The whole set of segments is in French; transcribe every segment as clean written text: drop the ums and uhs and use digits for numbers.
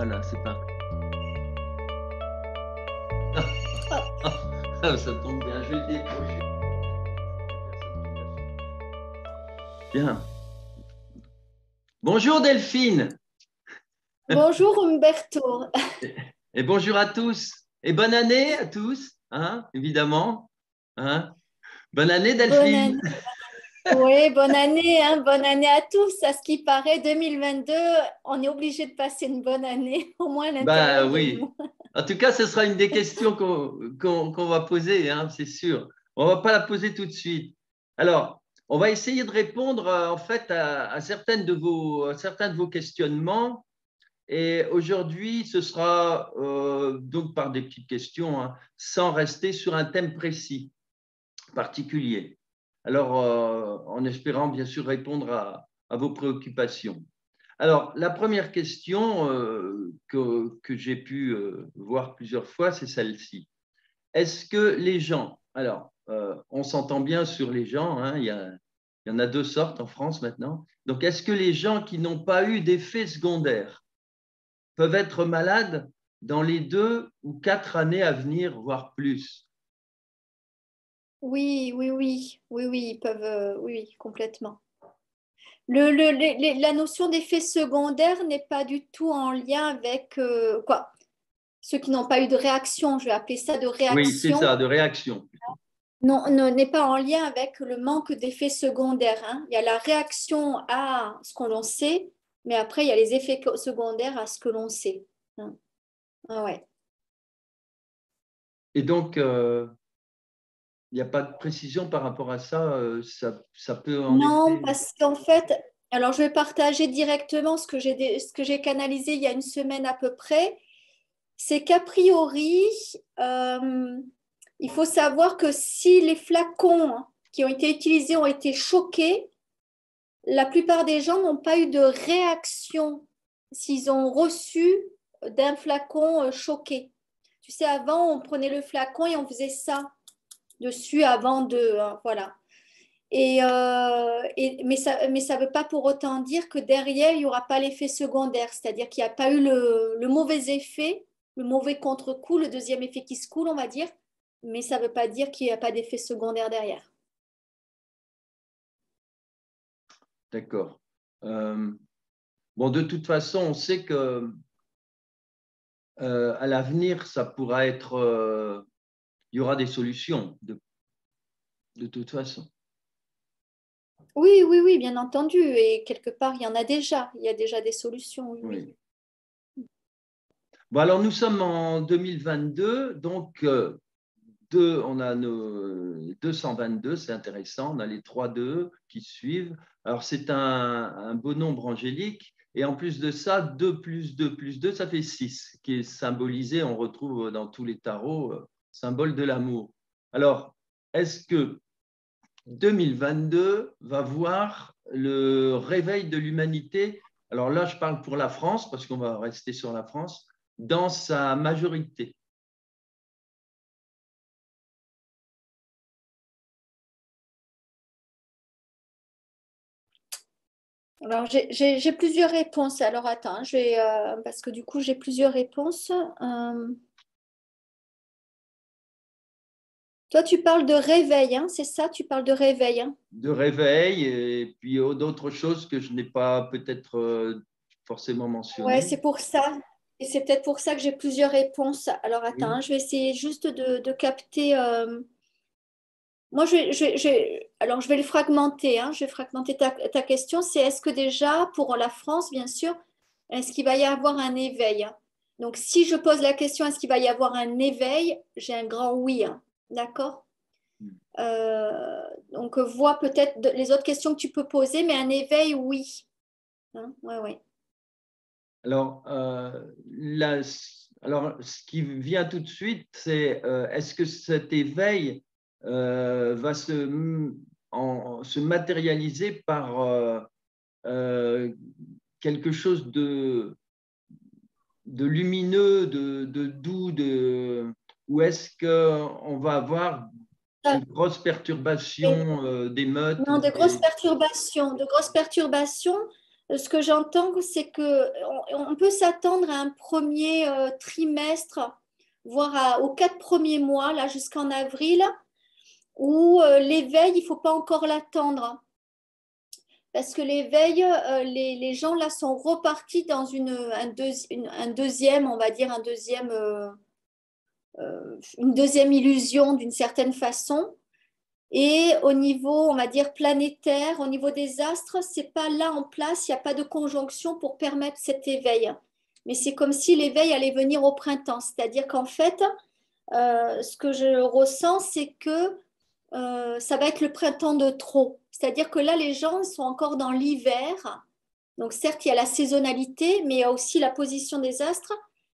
Voilà, c'est parti. Ça tombe bien, je vais le décrocher. Bien. Bonjour Delphine. Bonjour Umberto. Et bonjour à tous. Et bonne année à tous, hein, évidemment. Hein. Bonne année Bonne Delphine. année. Oui, bonne année, hein, bonne année à tous. À ce qui paraît, 2022, on est obligé de passer une bonne année, au moins à Bah l'intérieur de oui. nous. En tout cas, ce sera une des questions qu'on va poser, hein, c'est sûr. On ne va pas la poser tout de suite. Alors, on va essayer de répondre en fait à certains de vos questionnements. Et aujourd'hui, ce sera donc par des petites questions, hein, sans rester sur un thème précis, particulier. Alors, en espérant bien sûr répondre à vos préoccupations. Alors, la première question que j'ai pu voir plusieurs fois, c'est celle-ci. Est-ce que les gens, alors, on s'entend bien sur les gens, hein, il y en a deux sortes en France maintenant. Donc, est-ce que les gens qui n'ont pas eu d'effets secondaires peuvent être malades dans les 2 ou 4 années à venir, voire plus? Oui, oui, oui, oui, oui, ils peuvent, oui, complètement. La notion d'effet secondaire n'est pas du tout en lien avec quoi. Ceux qui n'ont pas eu de réaction, je vais appeler ça de Oui, c'est ça, réaction. de réaction. Non, n'est pas en lien avec le manque d'effets secondaires, hein. Il y a la réaction à ce qu'on l'on sait, mais après, il y a les effets secondaires à ce que l'on sait, hein. Ah ouais. Et donc, il n'y a pas de précision par rapport à ça. Ça peut en Non, effet. parce qu'en fait, alors je vais partager directement ce que j'ai canalisé il y a une semaine à peu près. C'est qu'a priori, euh, il faut savoir que si les flacons qui ont été utilisés ont été choqués, la plupart des gens n'ont pas eu de réaction s'ils ont reçu d'un flacon choqué. Tu sais, avant, on prenait le flacon et on faisait ça dessus avant de... voilà. Mais ça ne veut pas pour autant dire que derrière, il n'y aura pas l'effet secondaire, c'est-à-dire qu'il n'y a pas eu le mauvais effet, le mauvais contre-coup, le deuxième effet qui se coule, on va dire, mais ça ne veut pas dire qu'il n'y a pas d'effet secondaire derrière. D'accord. Bon, de toute façon, on sait que à l'avenir, ça pourra être. Il y aura des solutions de toute façon. Oui, oui, oui, bien entendu. Et quelque part, il y en a déjà. Il y a déjà des solutions, oui, oui. Oui. Bon, alors nous sommes en 2022, donc on a nos 222, c'est intéressant, on a les 3-2 qui suivent. Alors c'est un beau nombre angélique, et en plus de ça, 2 plus 2 plus 2, ça fait 6, qui est symbolisé, on retrouve dans tous les tarots, symbole de l'amour. Alors, est-ce que 2022 va voir le réveil de l'humanité? Alors là, je parle pour la France, parce qu'on va rester sur la France, dans sa majorité. Alors, j'ai plusieurs réponses. Alors, attends, parce que du coup, j'ai plusieurs réponses. Toi, tu parles de réveil, hein, c'est ça? Tu parles de réveil, hein? De réveil et puis d'autres choses que je n'ai pas peut-être forcément Ouais, mentionnées. c'est pour ça. Et c'est peut-être pour ça que j'ai plusieurs réponses. Alors, attends, Oui. hein, je vais essayer juste de capter. Moi, alors, je vais le fragmenter, hein. Je vais fragmenter ta question. C'est est-ce que déjà, pour la France, bien sûr, est-ce qu'il va y avoir un éveil, hein? Donc, si je pose la question, est-ce qu'il va y avoir un éveil? J'ai un grand oui, hein. D'accord? Donc, vois peut-être les autres questions que tu peux poser, mais un éveil, oui. Hein, ouais, ouais. Alors, alors, ce qui vient tout de suite, c'est est-ce que cet éveil va se matérialiser par euh, quelque chose de lumineux, de doux, ou est-ce qu'on va avoir de grosses perturbations, d'émeutes Non, ou de grosses perturbations. De grosses perturbations. Ce que j'entends, c'est qu'on peut s'attendre à un premier trimestre, voire aux 4 premiers mois, là jusqu'en avril, où l'éveil, il ne faut pas encore l'attendre. Parce que l'éveil, les gens là sont repartis dans un deuxième, on va dire, une deuxième illusion d'une certaine façon. Et au niveau, on va dire, planétaire, au niveau des astres, c'est pas là en place, il n'y a pas de conjonction pour permettre cet éveil. Mais c'est comme si l'éveil allait venir au printemps. C'est-à-dire qu'en fait, ce que je ressens, c'est que ça va être le printemps de trop. C'est-à-dire que là, les gens sont encore dans l'hiver. Donc certes, il y a la saisonnalité, mais il y a aussi la position des astres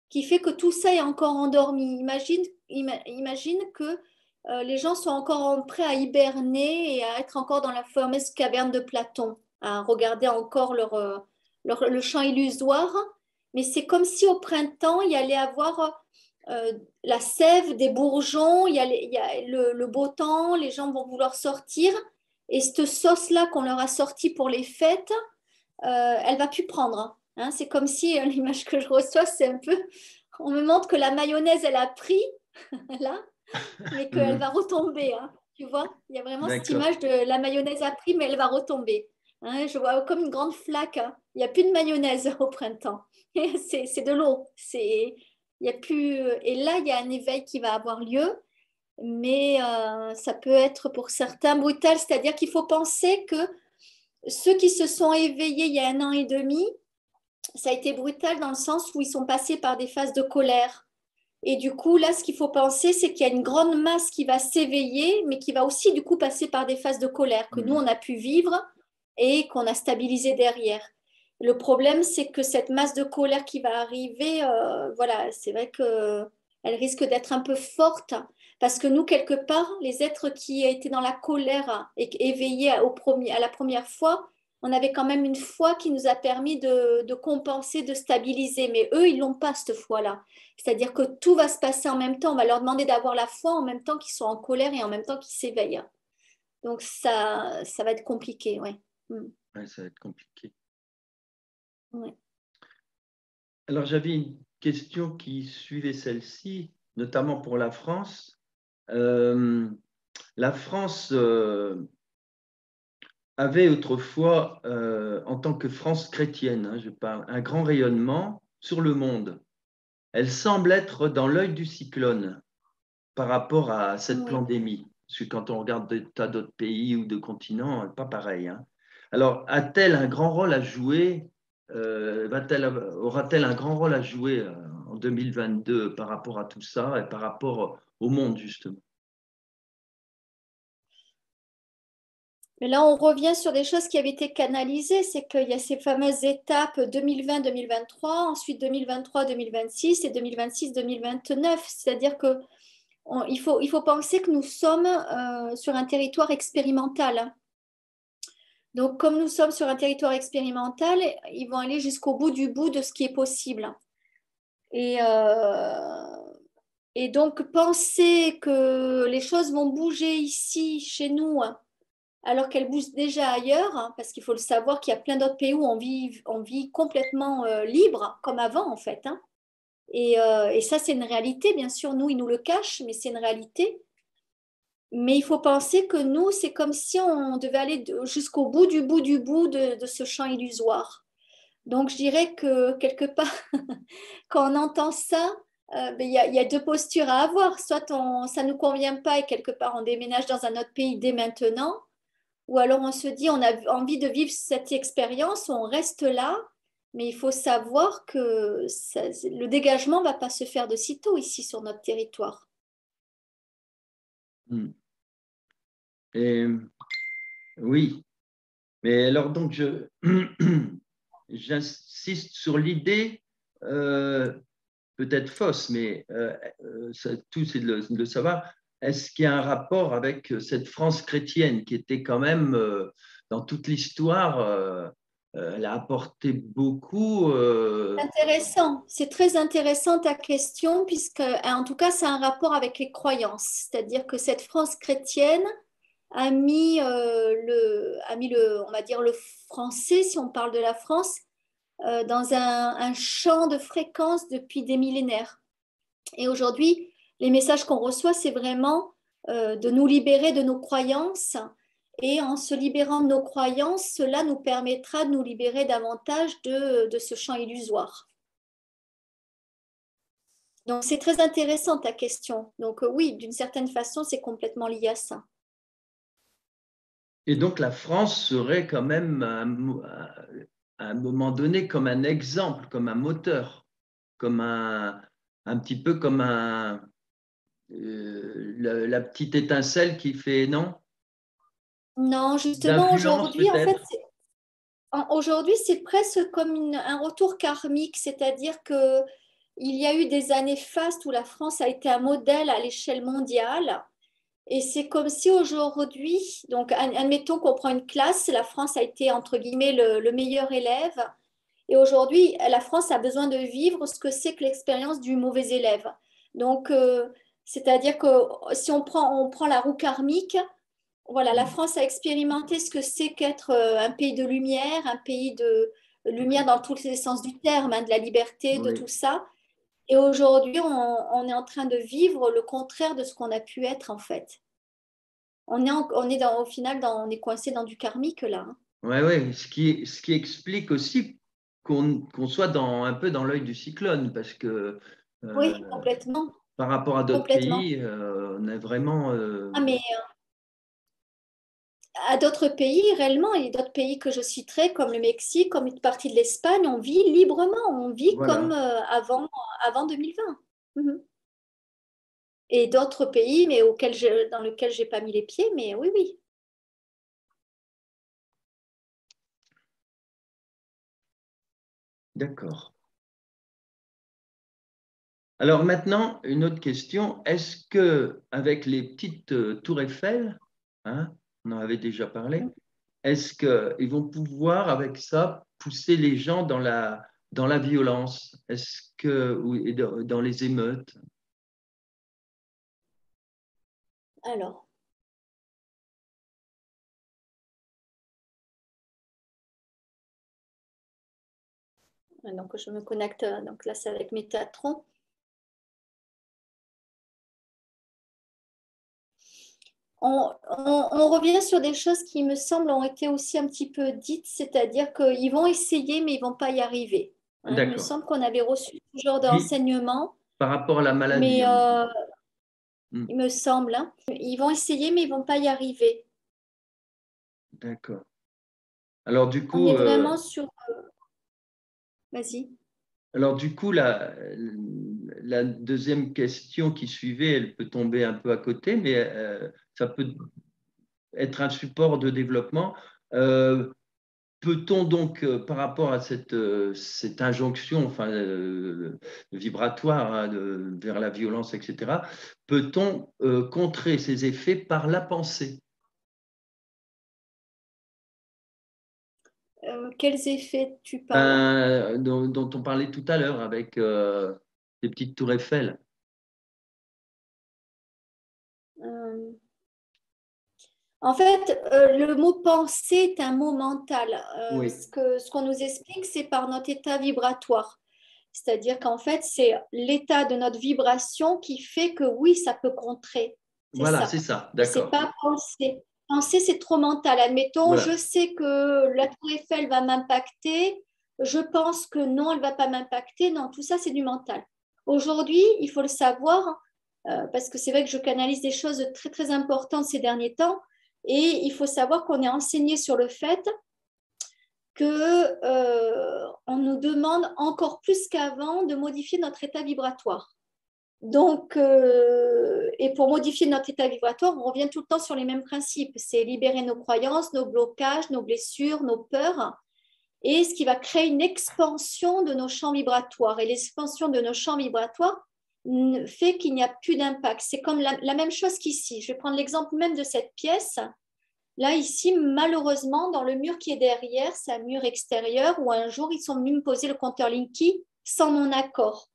qui fait que tout ça est encore endormi. Imagine que les gens sont encore prêts à hiberner et à être encore dans la fameuse caverne de Platon, à regarder encore le champ illusoire. Mais c'est comme si au printemps, il y allait avoir la sève, des bourgeons, il y a le beau temps, les gens vont vouloir sortir. Et cette sauce-là qu'on leur a sortie pour les fêtes, elle va plus prendre. Hein. C'est comme si l'image que je reçois, c'est un peu, on me montre que la mayonnaise, elle a pris là, mais qu'elle va retomber. Hein. Tu vois, il y a vraiment cette image de la mayonnaise a pris, mais elle va retomber. Hein. Je vois comme une grande flaque. Hein. Il n'y a plus de mayonnaise au printemps. C'est de l'eau. Il y a plus. Et là, il y a un éveil qui va avoir lieu, mais ça peut être pour certains brutal. C'est-à-dire qu'il faut penser que ceux qui se sont éveillés il y a 1 an et demi, ça a été brutal dans le sens où ils sont passés par des phases de colère. Et du coup, là, ce qu'il faut penser, c'est qu'il y a une grande masse qui va s'éveiller, mais qui va aussi, du coup, passer par des phases de colère que nous, on a pu vivre et qu'on a stabilisé derrière. Le problème, c'est que cette masse de colère qui va arriver, voilà, c'est vrai qu'elle risque d'être un peu forte parce que nous, quelque part, les êtres qui étaient dans la colère et éveillés à la première fois, on avait quand même une foi qui nous a permis de compenser, de stabiliser. Mais eux, ils l'ont pas cette foi-là. C'est-à-dire que tout va se passer en même temps. On va leur demander d'avoir la foi en même temps qu'ils sont en colère et en même temps qu'ils s'éveillent. Donc ça va être compliqué, ouais. Ouais, ça va être compliqué. Ouais. Alors, j'avais une question qui suivait celle-ci, notamment pour la France. La France avait autrefois, en tant que France chrétienne, hein, je parle, un grand rayonnement sur le monde. Elle semble être dans l'œil du cyclone par rapport à cette pandémie. Parce que quand on regarde des tas d'autres pays ou de continents, pas pareil. Hein. Alors, a-t-elle un grand rôle à jouer aura-t-elle un grand rôle à jouer en 2022 par rapport à tout ça et par rapport au monde, justement? Mais là, on revient sur des choses qui avaient été canalisées. C'est qu'il y a ces fameuses étapes 2020-2023, ensuite 2023-2026 et 2026-2029. C'est-à-dire que il faut penser que nous sommes sur un territoire expérimental. Donc, comme nous sommes sur un territoire expérimental, ils vont aller jusqu'au bout du bout de ce qui est possible. Et donc, penser que les choses vont bouger ici, chez nous, alors qu'elles bougent déjà ailleurs, hein, parce qu'il faut le savoir qu'il y a plein d'autres pays où on vit complètement libre, comme avant, en fait. Hein. Et ça, c'est une réalité, bien sûr. Nous, ils nous le cachent, mais c'est une réalité. Mais il faut penser que nous, c'est comme si on devait aller jusqu'au bout du bout du bout de ce champ illusoire. Donc, je dirais que quelque part, quand on entend ça, ben, il y a deux postures à avoir. Soit ça ne nous convient pas et quelque part on déménage dans un autre pays dès maintenant, ou alors on se dit on a envie de vivre cette expérience, on reste là, mais il faut savoir que le dégagement ne va pas se faire de sitôt ici sur notre territoire. Et, oui, mais alors donc j'insiste sur l'idée, peut-être fausse, mais tout c'est de le savoir. Est-ce qu'il y a un rapport avec cette France chrétienne qui était quand même dans toute l'histoire, elle a apporté beaucoup. Intéressant, c'est très intéressant ta question, puisque en tout cas, c'est un rapport avec les croyances. C'est-à-dire que cette France chrétienne, on va dire, le français, si on parle de la France, dans un champ de fréquences depuis des millénaires. Et aujourd'hui, les messages qu'on reçoit, c'est vraiment de nous libérer de nos croyances. Et en se libérant de nos croyances, cela nous permettra de nous libérer davantage de ce champ illusoire. Donc, c'est très intéressant ta question. Donc, oui, d'une certaine façon, c'est complètement lié à ça. Et donc, la France serait quand même, à un moment donné, comme un exemple, comme un moteur, comme un petit peu comme la petite étincelle qui fait, non? Non, justement, D'influence aujourd'hui, en fait, peut-être? aujourd'hui, c'est presque comme un retour karmique, c'est-à-dire que il y a eu des années fastes où la France a été un modèle à l'échelle mondiale. Et c'est comme si aujourd'hui, donc admettons qu'on prend une classe, la France a été entre guillemets le meilleur élève. Et aujourd'hui, la France a besoin de vivre ce que c'est que l'expérience du mauvais élève. Donc, c'est-à-dire que si on prend la roue karmique, voilà, la France a expérimenté ce que c'est qu'être un pays de lumière, un pays de lumière dans tous les sens du terme, hein, de la liberté, de Oui, tout ça. Et aujourd'hui, on est en train de vivre le contraire de ce qu'on a pu être en fait. Au final, on est coincé dans du karmique là, hein. ouais, ouais. Ce qui explique aussi qu'on soit un peu dans l'œil du cyclone, parce que Oui, euh, complètement, par rapport à d'autres complètement. pays, on est vraiment. Ah, mais à d'autres pays, réellement, il y a d'autres pays que je citerai, comme le Mexique, comme une partie de l'Espagne, on vit librement, on vit comme Voilà, avant 2020. Mhm. Et d'autres pays, mais dans lesquels j'ai pas mis les pieds, mais oui, oui. d'accord. Alors maintenant, une autre question. Est-ce que avec les petites tours Eiffel, hein, on en avait déjà parlé, est-ce qu'ils vont pouvoir, avec ça, pousser les gens dans la violence? Est-ce que, et dans les émeutes? Alors, donc je me connecte, donc là c'est avec Métatron. On revient sur des choses qui me semblent ont été aussi un petit peu dites, c'est-à-dire qu'ils vont essayer, mais ils vont pas y arriver. Hein, il me D'accord. semble qu'on avait reçu ce genre Oui, d'enseignement, par rapport à la maladie, mais on dit. Hmm, il me semble, hein, ils vont essayer, mais ils vont pas y arriver. d'accord. Alors du On coup, est vraiment sur... Vas-y. la deuxième question qui suivait, elle peut tomber un peu à côté, mais ça peut être un support de développement. Euh, Peut-on donc, par rapport à cette injonction enfin, vibratoire, hein, vers la violence, etc., peut-on contrer ces effets par la pensée? Quels effets tu parles? Ben, dont on parlait tout à l'heure avec les petites tours Eiffel. Euh, En fait, le mot pensée est un mot mental. Oui, Ce qu'on nous explique, c'est par notre état vibratoire. C'est-à-dire qu'en fait, c'est l'état de notre vibration qui fait que oui, ça peut contrer. C'est voilà, ça. c'est ça, Mais c'est d'accord. pas penser. Penser, c'est trop mental. Admettons, je Voilà. sais que la tour Eiffel va m'impacter. Je pense que non, elle va pas m'impacter. Non, tout ça, c'est du mental. Aujourd'hui, il faut le savoir, parce que c'est vrai que je canalise des choses très, très importantes ces derniers temps. Et il faut savoir qu'on est enseigné sur le fait que on nous demande encore plus qu'avant de modifier notre état vibratoire. Donc, et pour modifier notre état vibratoire, on revient tout le temps sur les mêmes principes. C'est libérer nos croyances, nos blocages, nos blessures, nos peurs, et ce qui va créer une expansion de nos champs vibratoires. Et l'expansion de nos champs vibratoires fait qu'il n'y a plus d'impact. C'est comme la même chose qu'ici. Je vais prendre l'exemple même de cette pièce. Là, ici, malheureusement, dans le mur qui est derrière, c'est un mur extérieur où un jour, ils sont venus me poser le compteur Linky sans mon accord.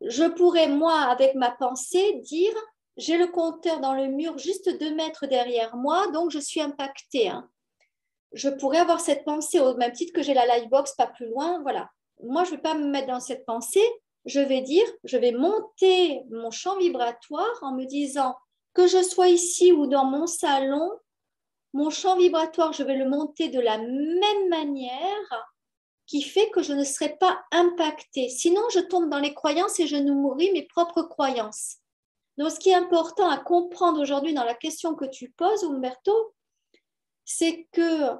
Je pourrais, moi, avec ma pensée, dire j'ai le compteur dans le mur juste 2 mètres derrière moi, donc je suis impactée. Hein. Je pourrais avoir cette pensée au même titre que j'ai la Livebox pas plus loin. Voilà. Moi, je ne vais pas me mettre dans cette pensée. Je vais dire, je vais monter mon champ vibratoire en me disant que je sois ici ou dans mon salon, mon champ vibratoire, je vais le monter de la même manière qui fait que je ne serai pas impactée. Sinon, je tombe dans les croyances et je nourris mes propres croyances. Donc, ce qui est important à comprendre aujourd'hui dans la question que tu poses, Umberto, c'est que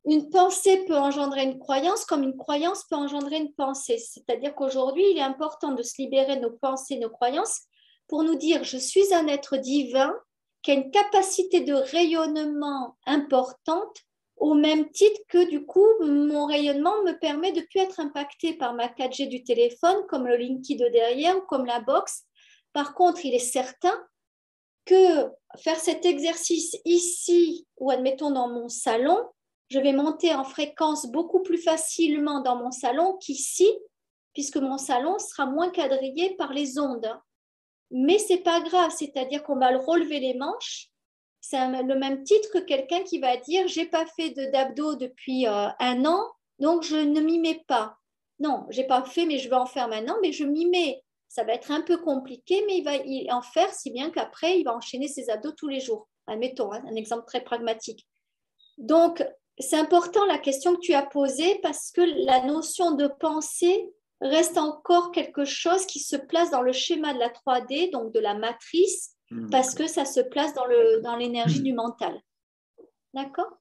une pensée peut engendrer une croyance comme une croyance peut engendrer une pensée. C'est-à-dire qu'aujourd'hui, il est important de se libérer de nos pensées, nos croyances, pour nous dire, je suis un être divin qui a une capacité de rayonnement importante, au même titre que du coup, mon rayonnement me permet de ne plus être impacté par ma 4G du téléphone, comme le Linky de derrière ou comme la box. Par contre, il est certain que faire cet exercice ici ou admettons dans mon salon, je vais monter en fréquence beaucoup plus facilement dans mon salon qu'ici, puisque mon salon sera moins quadrillé par les ondes. Mais ce n'est pas grave, c'est-à-dire qu'on va le relever les manches. C'est le même titre que quelqu'un qui va dire « j'ai pas fait d'abdos depuis 1 an, donc je ne m'y mets pas ». Non, j'ai pas fait, mais je vais en faire maintenant, mais je m'y mets. Ça va être un peu compliqué, mais il va en faire si bien qu'après, il va enchaîner ses abdos tous les jours. Admettons, hein, un exemple très pragmatique. Donc, c'est important la question que tu as posée parce que la notion de pensée reste encore quelque chose qui se place dans le schéma de la 3D, donc de la matrice, parce que ça se place dans l'énergie du mental. D'accord?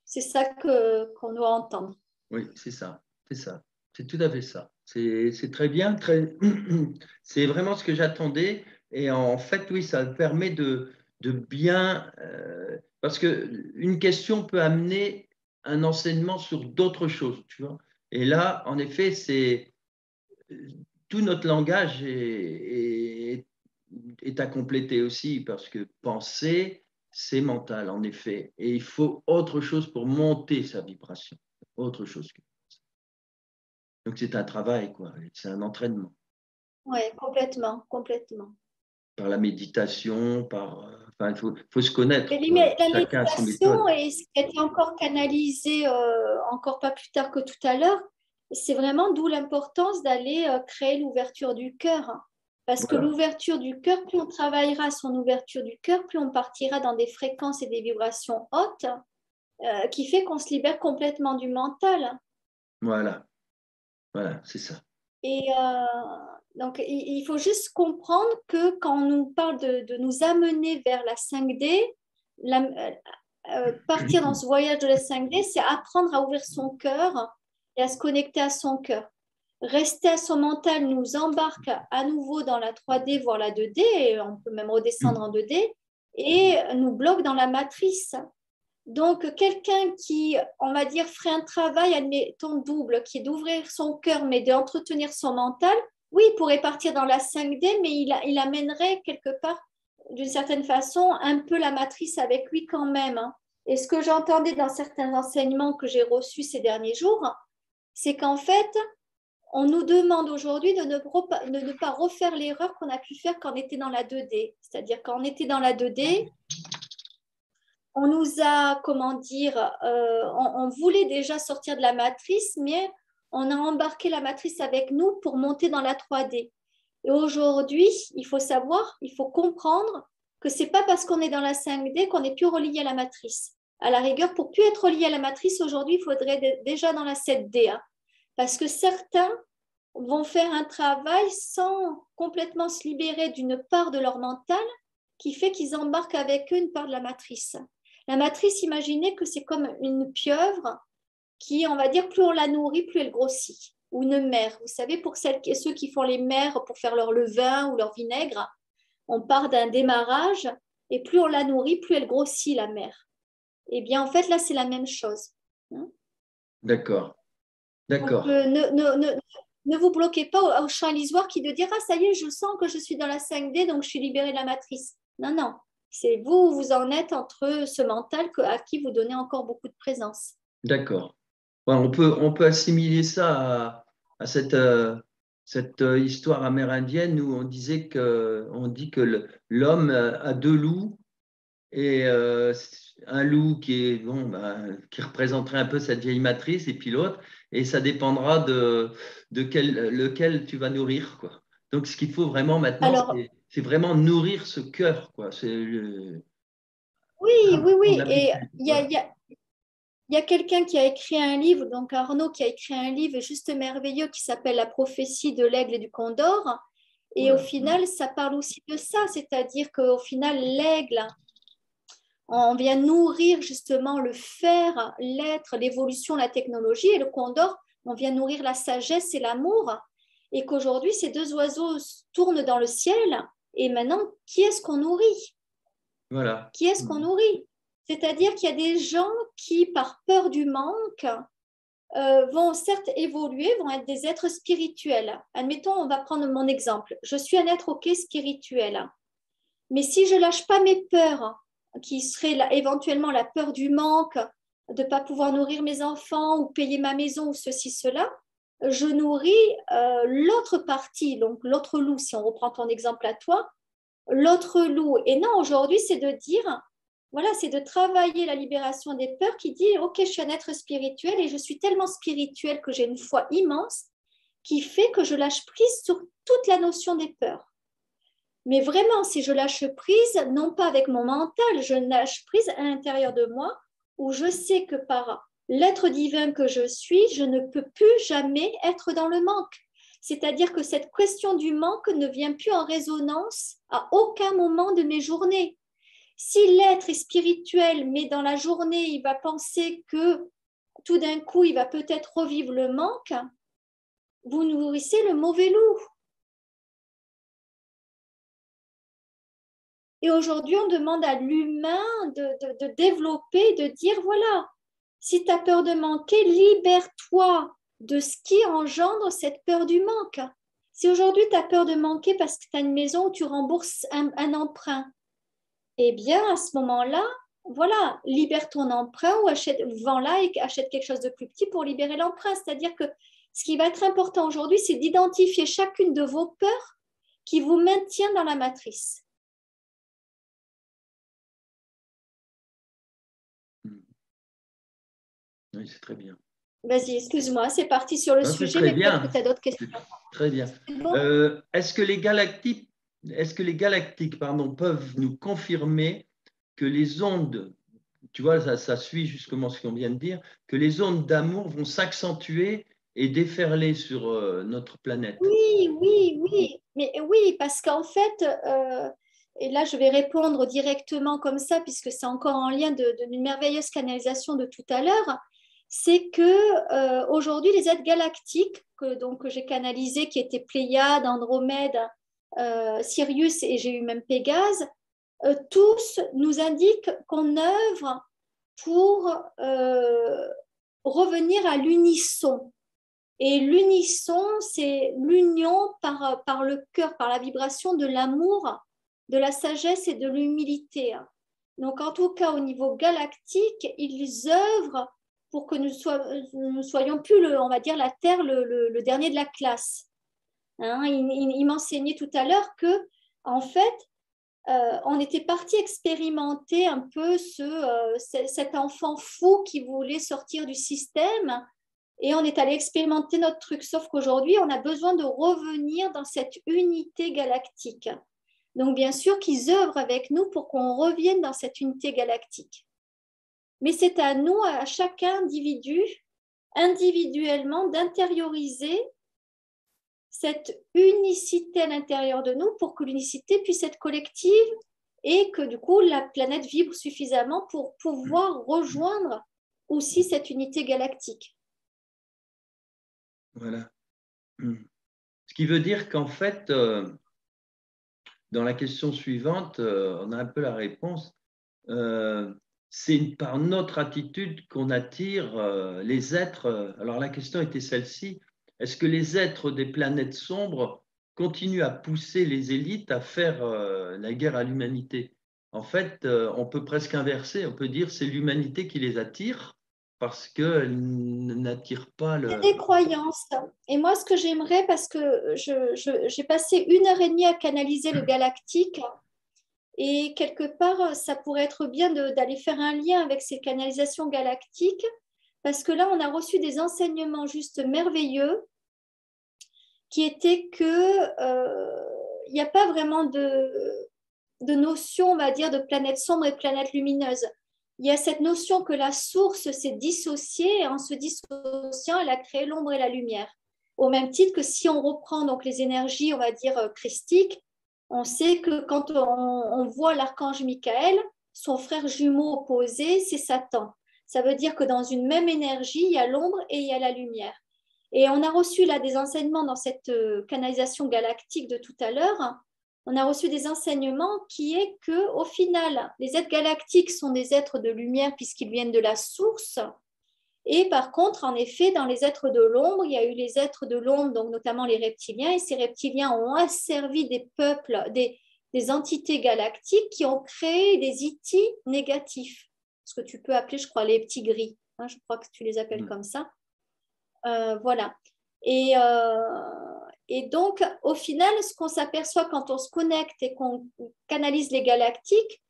C'est ça qu'on doit entendre. Oui, c'est ça, c'est ça. C'est tout à fait ça. C'est très bien, c'est vraiment ce que j'attendais. Et en fait, oui, ça permet de bien… parce qu'une question peut amener un enseignement sur d'autres choses, tu vois. Et là, en effet, c'est tout notre langage est à compléter aussi, parce que penser, c'est mental, en effet. Et il faut autre chose pour monter sa vibration. Autre chose que ça. Donc, c'est un travail, quoi. C'est un entraînement. Oui, complètement, complètement. Par la méditation, enfin, il faut se connaître, Mais quoi. la Chacun a ses méthodes. méditation, et ce qui a été encore canalisé encore pas plus tard que tout à l'heure, c'est vraiment d'où l'importance d'aller créer l'ouverture du cœur. Hein. Parce que Voilà. l'ouverture du cœur, plus on travaillera son ouverture du cœur, plus on partira dans des fréquences et des vibrations hautes, qui fait qu'on se libère complètement du mental. Voilà, voilà, c'est ça. Et donc, il faut juste comprendre que quand on nous parle de nous amener vers la 5D, partir dans ce voyage de la 5D, c'est apprendre à ouvrir son cœur et à se connecter à son cœur. Rester à son mental nous embarque à nouveau dans la 3D, voire la 2D, et on peut même redescendre en 2D, et nous bloque dans la matrice. Donc, quelqu'un qui, on va dire, ferait un travail, admettons, double, qui est d'ouvrir son cœur, mais d'entretenir son mental, oui, il pourrait partir dans la 5D, mais il amènerait quelque part, d'une certaine façon, un peu la matrice avec lui quand même. Hein. Et ce que j'entendais dans certains enseignements que j'ai reçus ces derniers jours, c'est qu'en fait, on nous demande aujourd'hui de ne pas refaire l'erreur qu'on a pu faire quand on était dans la 2D. C'est-à-dire quand on était dans la 2D, on nous a, comment dire, on voulait déjà sortir de la matrice, mais on a embarqué la matrice avec nous pour monter dans la 3D. Et aujourd'hui, il faut savoir, il faut comprendre que ce n'est pas parce qu'on est dans la 5D qu'on est plus relié à la matrice. À la rigueur, pour plus être relié à la matrice, aujourd'hui, il faudrait déjà dans la 7D. Hein, parce que certains vont faire un travail sans complètement se libérer d'une part de leur mental qui fait qu'ils embarquent avec eux une part de la matrice. La matrice, imaginez que c'est comme une pieuvre qui, on va dire, plus on la nourrit, plus elle grossit. Ou une mer. Vous savez, pour ceux qui font les mers pour faire leur levain ou leur vinaigre, on part d'un démarrage et plus on la nourrit, plus elle grossit, la mer. Eh bien, en fait, là, c'est la même chose. D'accord, Donc, d'accord. ne vous bloquez pas au champ illusoire qui de dire « Ah, ça y est, je sens que je suis dans la 5D, donc je suis libérée de la matrice. » Non, non. C'est vous, vous en êtes entre ce mental à qui vous donnez encore beaucoup de présence. D'accord. Ouais, on peut assimiler ça à cette cette histoire amérindienne où on dit que l'homme a deux loups et un loup qui est qui représenterait un peu cette vieille matrice et puis l'autre, et ça dépendra de lequel tu vas nourrir, quoi. Donc ce qu'il faut vraiment maintenant, Alors, c'est vraiment nourrir ce cœur, quoi. C'est oui, oui, prendre oui. Et l'habitude, il y a, voilà. il y a- il y a quelqu'un qui a écrit un livre, donc Arnaud, qui a écrit un livre juste merveilleux qui s'appelle La prophétie de l'aigle et du condor. Et au Voilà. final, ça parle aussi de ça, c'est-à-dire qu'au final, l'aigle, on vient nourrir justement le faire, l'être, l'évolution, la technologie, et le condor, on vient nourrir la sagesse et l'amour. Et qu'aujourd'hui, ces deux oiseaux tournent dans le ciel. Et maintenant, qui est-ce qu'on nourrit? Voilà. Qui est-ce qu'on nourrit? C'est-à-dire qu'il y a des gens qui, par peur du manque, vont certes évoluer, vont être des êtres spirituels. Admettons, on va prendre mon exemple. Je suis un être ok spirituel, mais si je lâche pas mes peurs, qui seraient éventuellement la peur du manque, de ne pas pouvoir nourrir mes enfants ou payer ma maison ou ceci, cela, je nourris l'autre partie, donc l'autre loup, si on reprend ton exemple à toi, l'autre loup. Et non, aujourd'hui, c'est de dire, voilà, c'est de travailler la libération des peurs qui dit, ok, je suis un être spirituel et je suis tellement spirituel que j'ai une foi immense qui fait que je lâche prise sur toute la notion des peurs. Mais vraiment, si je lâche prise, non pas avec mon mental, je lâche prise à l'intérieur de moi où je sais que par l'être divin que je suis, je ne peux plus jamais être dans le manque. C'est-à-dire que cette question du manque ne vient plus en résonance à aucun moment de mes journées. Si l'être est spirituel, mais dans la journée, il va penser que tout d'un coup, il va peut-être revivre le manque, vous nourrissez le mauvais loup. Et aujourd'hui, on demande à l'humain de développer, de dire, voilà, si tu as peur de manquer, libère-toi de ce qui engendre cette peur du manque. Si aujourd'hui tu as peur de manquer parce que tu as une maison où tu rembourses un emprunt, eh bien à ce moment-là, voilà, libère ton emprunt ou vends-la et achète quelque chose de plus petit pour libérer l'emprunt. C'est-à-dire que ce qui va être important aujourd'hui, c'est d'identifier chacune de vos peurs qui vous maintient dans la matrice. Oui, c'est très bien. Vas-y, excuse-moi, c'est parti sur le Non, c'est sujet, très mais peut-être que bien. tu as d'autres C'est questions. très bien. C'est bon? Est-ce que les galactiques, pardon, peuvent nous confirmer que les ondes, tu vois, ça suit justement ce qu'on vient de dire, que les ondes d'amour vont s'accentuer et déferler sur notre planète? Oui, oui, oui, mais oui, parce qu'en fait, et là je vais répondre directement comme ça, puisque c'est encore en lien d'une merveilleuse canalisation de tout à l'heure, c'est que aujourd'hui les êtres galactiques que j'ai canalisés, qui étaient Pléiades, Andromède, Sirius et j'ai eu même Pégase, tous nous indiquent qu'on œuvre pour revenir à l'unisson. Et l'unisson, c'est l'union par le cœur, par la vibration de l'amour, de la sagesse et de l'humilité. Donc, en tout cas, au niveau galactique, ils œuvrent pour que nous soyons plus, on va dire, la Terre, le dernier de la classe. Hein, il m'enseignait tout à l'heure que, en fait, on était parti expérimenter un peu cet enfant fou qui voulait sortir du système et on est allé expérimenter notre truc. Sauf qu'aujourd'hui, on a besoin de revenir dans cette unité galactique. Donc, bien sûr qu'ils œuvrent avec nous pour qu'on revienne dans cette unité galactique. Mais c'est à nous, à chaque individu, individuellement, d'intérioriser cette unicité à l'intérieur de nous pour que l'unicité puisse être collective et que du coup la planète vibre suffisamment pour pouvoir rejoindre aussi cette unité galactique. Voilà. Ce qui veut dire qu'en fait, dans la question suivante, on a un peu la réponse. C'est par notre attitude qu'on attire les êtres. Alors la question était celle-ci. Est-ce que les êtres des planètes sombres continuent à pousser les élites à faire la guerre à l'humanité? En fait, on peut presque inverser. On peut dire c'est l'humanité qui les attire parce qu'elle n'attire pas C'est le… des croyances. Et moi, ce que j'aimerais, parce que j'ai passé 1 heure et demie à canaliser le galactique, et quelque part, ça pourrait être bien d'aller faire un lien avec ces canalisations galactiques, parce que là, on a reçu des enseignements juste merveilleux, qui étaient que il n'y a pas vraiment de notion, on va dire, de planète sombre et planète lumineuse. Il y a cette notion que la source s'est dissociée et en se dissociant, elle a créé l'ombre et la lumière. Au même titre que si on reprend donc les énergies, on va dire, christiques, on sait que quand on voit l'archange Michael, son frère jumeau opposé, c'est Satan. Ça veut dire que dans une même énergie, il y a l'ombre et il y a la lumière. Et on a reçu là des enseignements dans cette canalisation galactique de tout à l'heure. On a reçu des enseignements qui est que, au final, les êtres galactiques sont des êtres de lumière puisqu'ils viennent de la source. Et par contre, en effet, dans les êtres de l'ombre, il y a eu les êtres de l'ombre, donc notamment les reptiliens, et ces reptiliens ont asservi des peuples, des entités galactiques qui ont créé des itis négatifs, ce que tu peux appeler, je crois, les petits gris. Je crois que tu les appelles comme ça. Voilà. Et donc, au final, ce qu'on s'aperçoit quand on se connecte et qu'on canalise les galactiques,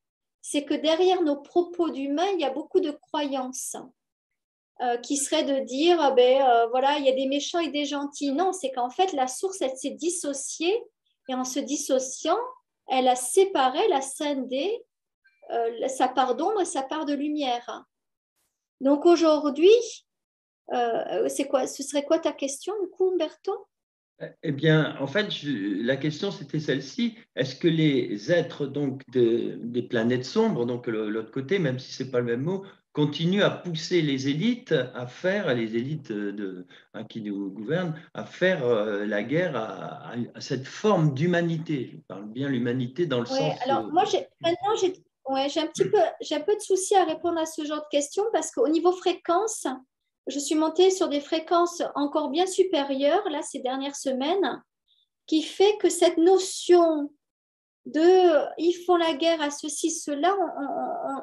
c'est que derrière nos propos d'humains, il y a beaucoup de croyances qui seraient de dire, voilà, il y a des méchants et des gentils. Non, c'est qu'en fait, la source, elle s'est dissociée et en se dissociant, elle a séparé, elle a scindé sa part d'ombre et sa part de lumière. Donc aujourd'hui, ce serait quoi ta question, du coup, Umberto? Eh bien, en fait, la question, c'était celle-ci. Est-ce que les êtres donc, des planètes sombres, donc l'autre côté, même si ce n'est pas le même mot, continuent à pousser les élites à faire, les élites qui nous gouvernent, à faire la guerre à cette forme d'humanité? Je parle bien l'humanité dans le Ouais, sens… alors moi, maintenant, j'ai un peu de souci à répondre à ce genre de questions parce qu'au niveau fréquence, je suis montée sur des fréquences encore bien supérieures, là, ces dernières semaines, qui fait que cette notion de ils font la guerre à ceci, cela,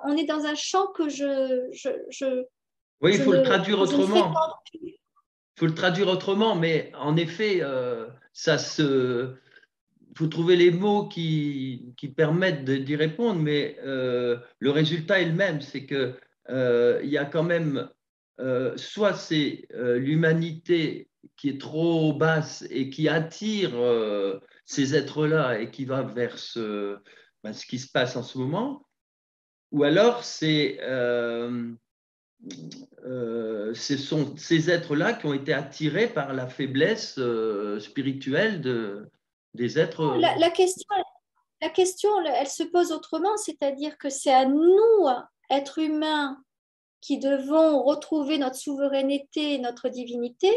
on est dans un champ que Oui, il faut le traduire que je ne fréquente autrement. plus. Il faut le traduire autrement, mais en effet, ça se… Il faut trouver les mots qui permettent d'y répondre, mais le résultat est le même, c'est que il y a quand même, soit c'est l'humanité qui est trop basse et qui attire ces êtres-là et qui va vers ce qui se passe en ce moment, ou alors ce sont ces êtres-là qui ont été attirés par la faiblesse spirituelle des êtres. La question, elle se pose autrement, c'est-à-dire que c'est à nous, êtres humains, qui devons retrouver notre souveraineté et notre divinité,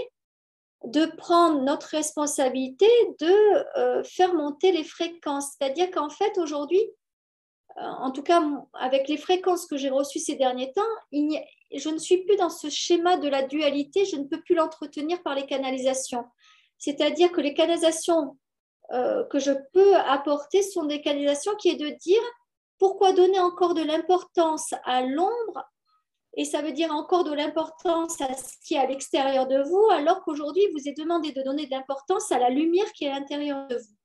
de prendre notre responsabilité de faire monter les fréquences. C'est-à-dire qu'en fait, aujourd'hui, en tout cas avec les fréquences que j'ai reçues ces derniers temps, je ne suis plus dans ce schéma de la dualité, je ne peux plus l'entretenir par les canalisations. C'est-à-dire que les canalisations que je peux apporter sont des canalisations qui est de dire pourquoi donner encore de l'importance à l'ombre, et ça veut dire encore de l'importance à ce qui est à l'extérieur de vous, alors qu'aujourd'hui, il vous est demandé de donner de l'importance à la lumière qui est à l'intérieur de vous.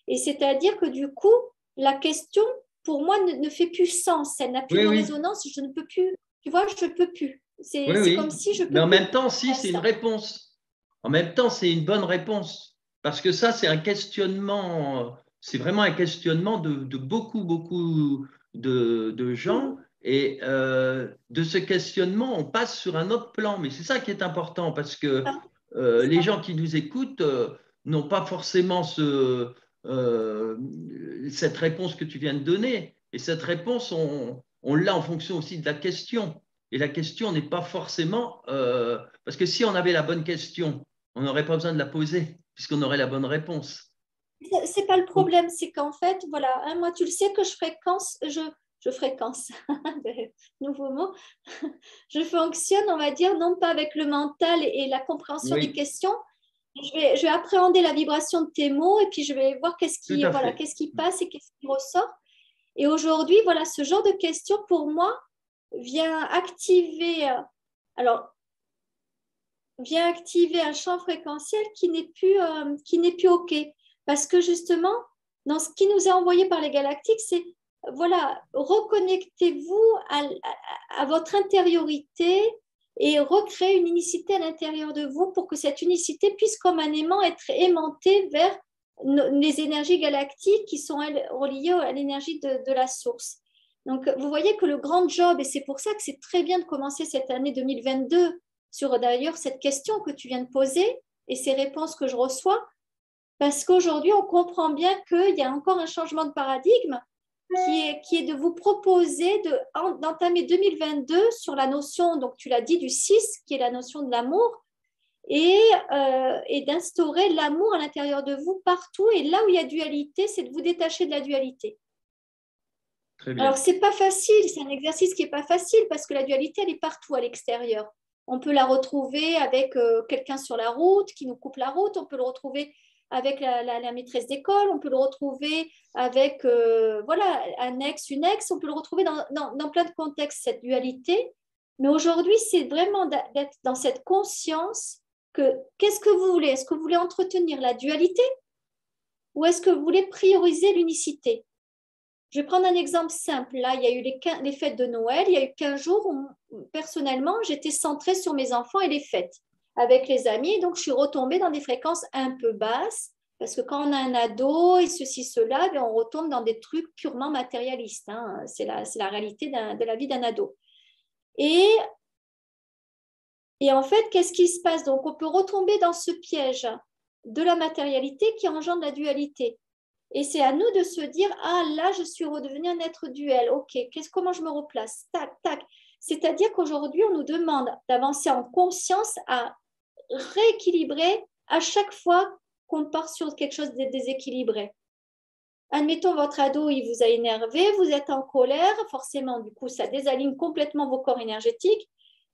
Et c'est-à-dire que du coup, la question, pour moi, ne fait plus sens. Elle n'a plus Oui, de oui, résonance. Je ne peux plus. Tu vois, je ne peux plus. oui, C'est comme oui. si je ne Mais peux en plus même temps, si, faire c'est une ça. réponse. En même temps, c'est une bonne réponse. Parce que ça, c'est un questionnement, c'est vraiment un questionnement de beaucoup, beaucoup de gens. Et de ce questionnement, on passe sur un autre plan. Mais c'est ça qui est important, parce que les gens qui nous écoutent n'ont pas forcément cette réponse que tu viens de donner. Et cette réponse, on l'a en fonction aussi de la question. Et la question n'est pas forcément… parce que si on avait la bonne question, on n'aurait pas besoin de la poser, puisqu'on aurait la bonne réponse. C'est pas le Donc, problème, c'est qu'en fait, voilà, hein, moi, tu le sais que je fréquence, nouveau mot, je fonctionne, on va dire, non pas avec le mental et la compréhension des oui, questions. Je vais appréhender la vibration de tes mots et puis je vais voir tout à voilà, fait. qu'est-ce qui passe et qu'est-ce qui ressort. Et aujourd'hui, voilà, ce genre de question, pour moi, vient activer alors, vient activer un champ fréquentiel qui n'est plus OK. Parce que justement, dans ce qui nous est envoyé par les galactiques, c'est, voilà, reconnectez-vous à votre intériorité et recréer une unicité à l'intérieur de vous pour que cette unicité puisse comme un aimant être aimantée vers les énergies galactiques qui sont reliées à l'énergie de la source. Donc, vous voyez que le grand job, et c'est pour ça que c'est très bien de commencer cette année 2022 sur d'ailleurs cette question que tu viens de poser et ces réponses que je reçois, parce qu'aujourd'hui, on comprend bien qu'il y a encore un changement de paradigme qui est de vous proposer d'entamer 2022 sur la notion, donc tu l'as dit, du 6, qui est la notion de l'amour, et d'instaurer l'amour à l'intérieur de vous partout. Et là où il y a dualité, c'est de vous détacher de la dualité. Très bien. Alors, ce n'est pas facile, c'est un exercice qui n'est pas facile parce que la dualité, elle est partout à l'extérieur. On peut la retrouver avec quelqu'un sur la route qui nous coupe la route, on peut le retrouver avec la maîtresse d'école, on peut le retrouver avec voilà, un ex, une ex, on peut le retrouver dans plein de contextes, cette dualité. Mais aujourd'hui, c'est vraiment d'être dans cette conscience que qu'est-ce que vous voulez? Est-ce que vous voulez entretenir la dualité ou est-ce que vous voulez prioriser l'unicité? Je vais prendre un exemple simple. Là, il y a eu les fêtes de Noël. Il y a eu 15 jours où, personnellement, j'étais centrée sur mes enfants et les fêtes avec les amis. Donc, je suis retombée dans des fréquences un peu basses parce que quand on a un ado et ceci, cela, on retombe dans des trucs purement matérialistes. Hein. C'est la réalité de la vie d'un ado. Et en fait, qu'est-ce qui se passe? Donc, on peut retomber dans ce piège de la matérialité qui engendre la dualité. Et c'est à nous de se dire, ah là, je suis redevenue un être duel. OK, comment je me replace? Tac, tac. C'est-à-dire qu'aujourd'hui, on nous demande d'avancer en conscience à rééquilibrer à chaque fois qu'on part sur quelque chose de déséquilibré. Admettons, votre ado, il vous a énervé, vous êtes en colère, forcément, du coup, ça désaligne complètement vos corps énergétiques.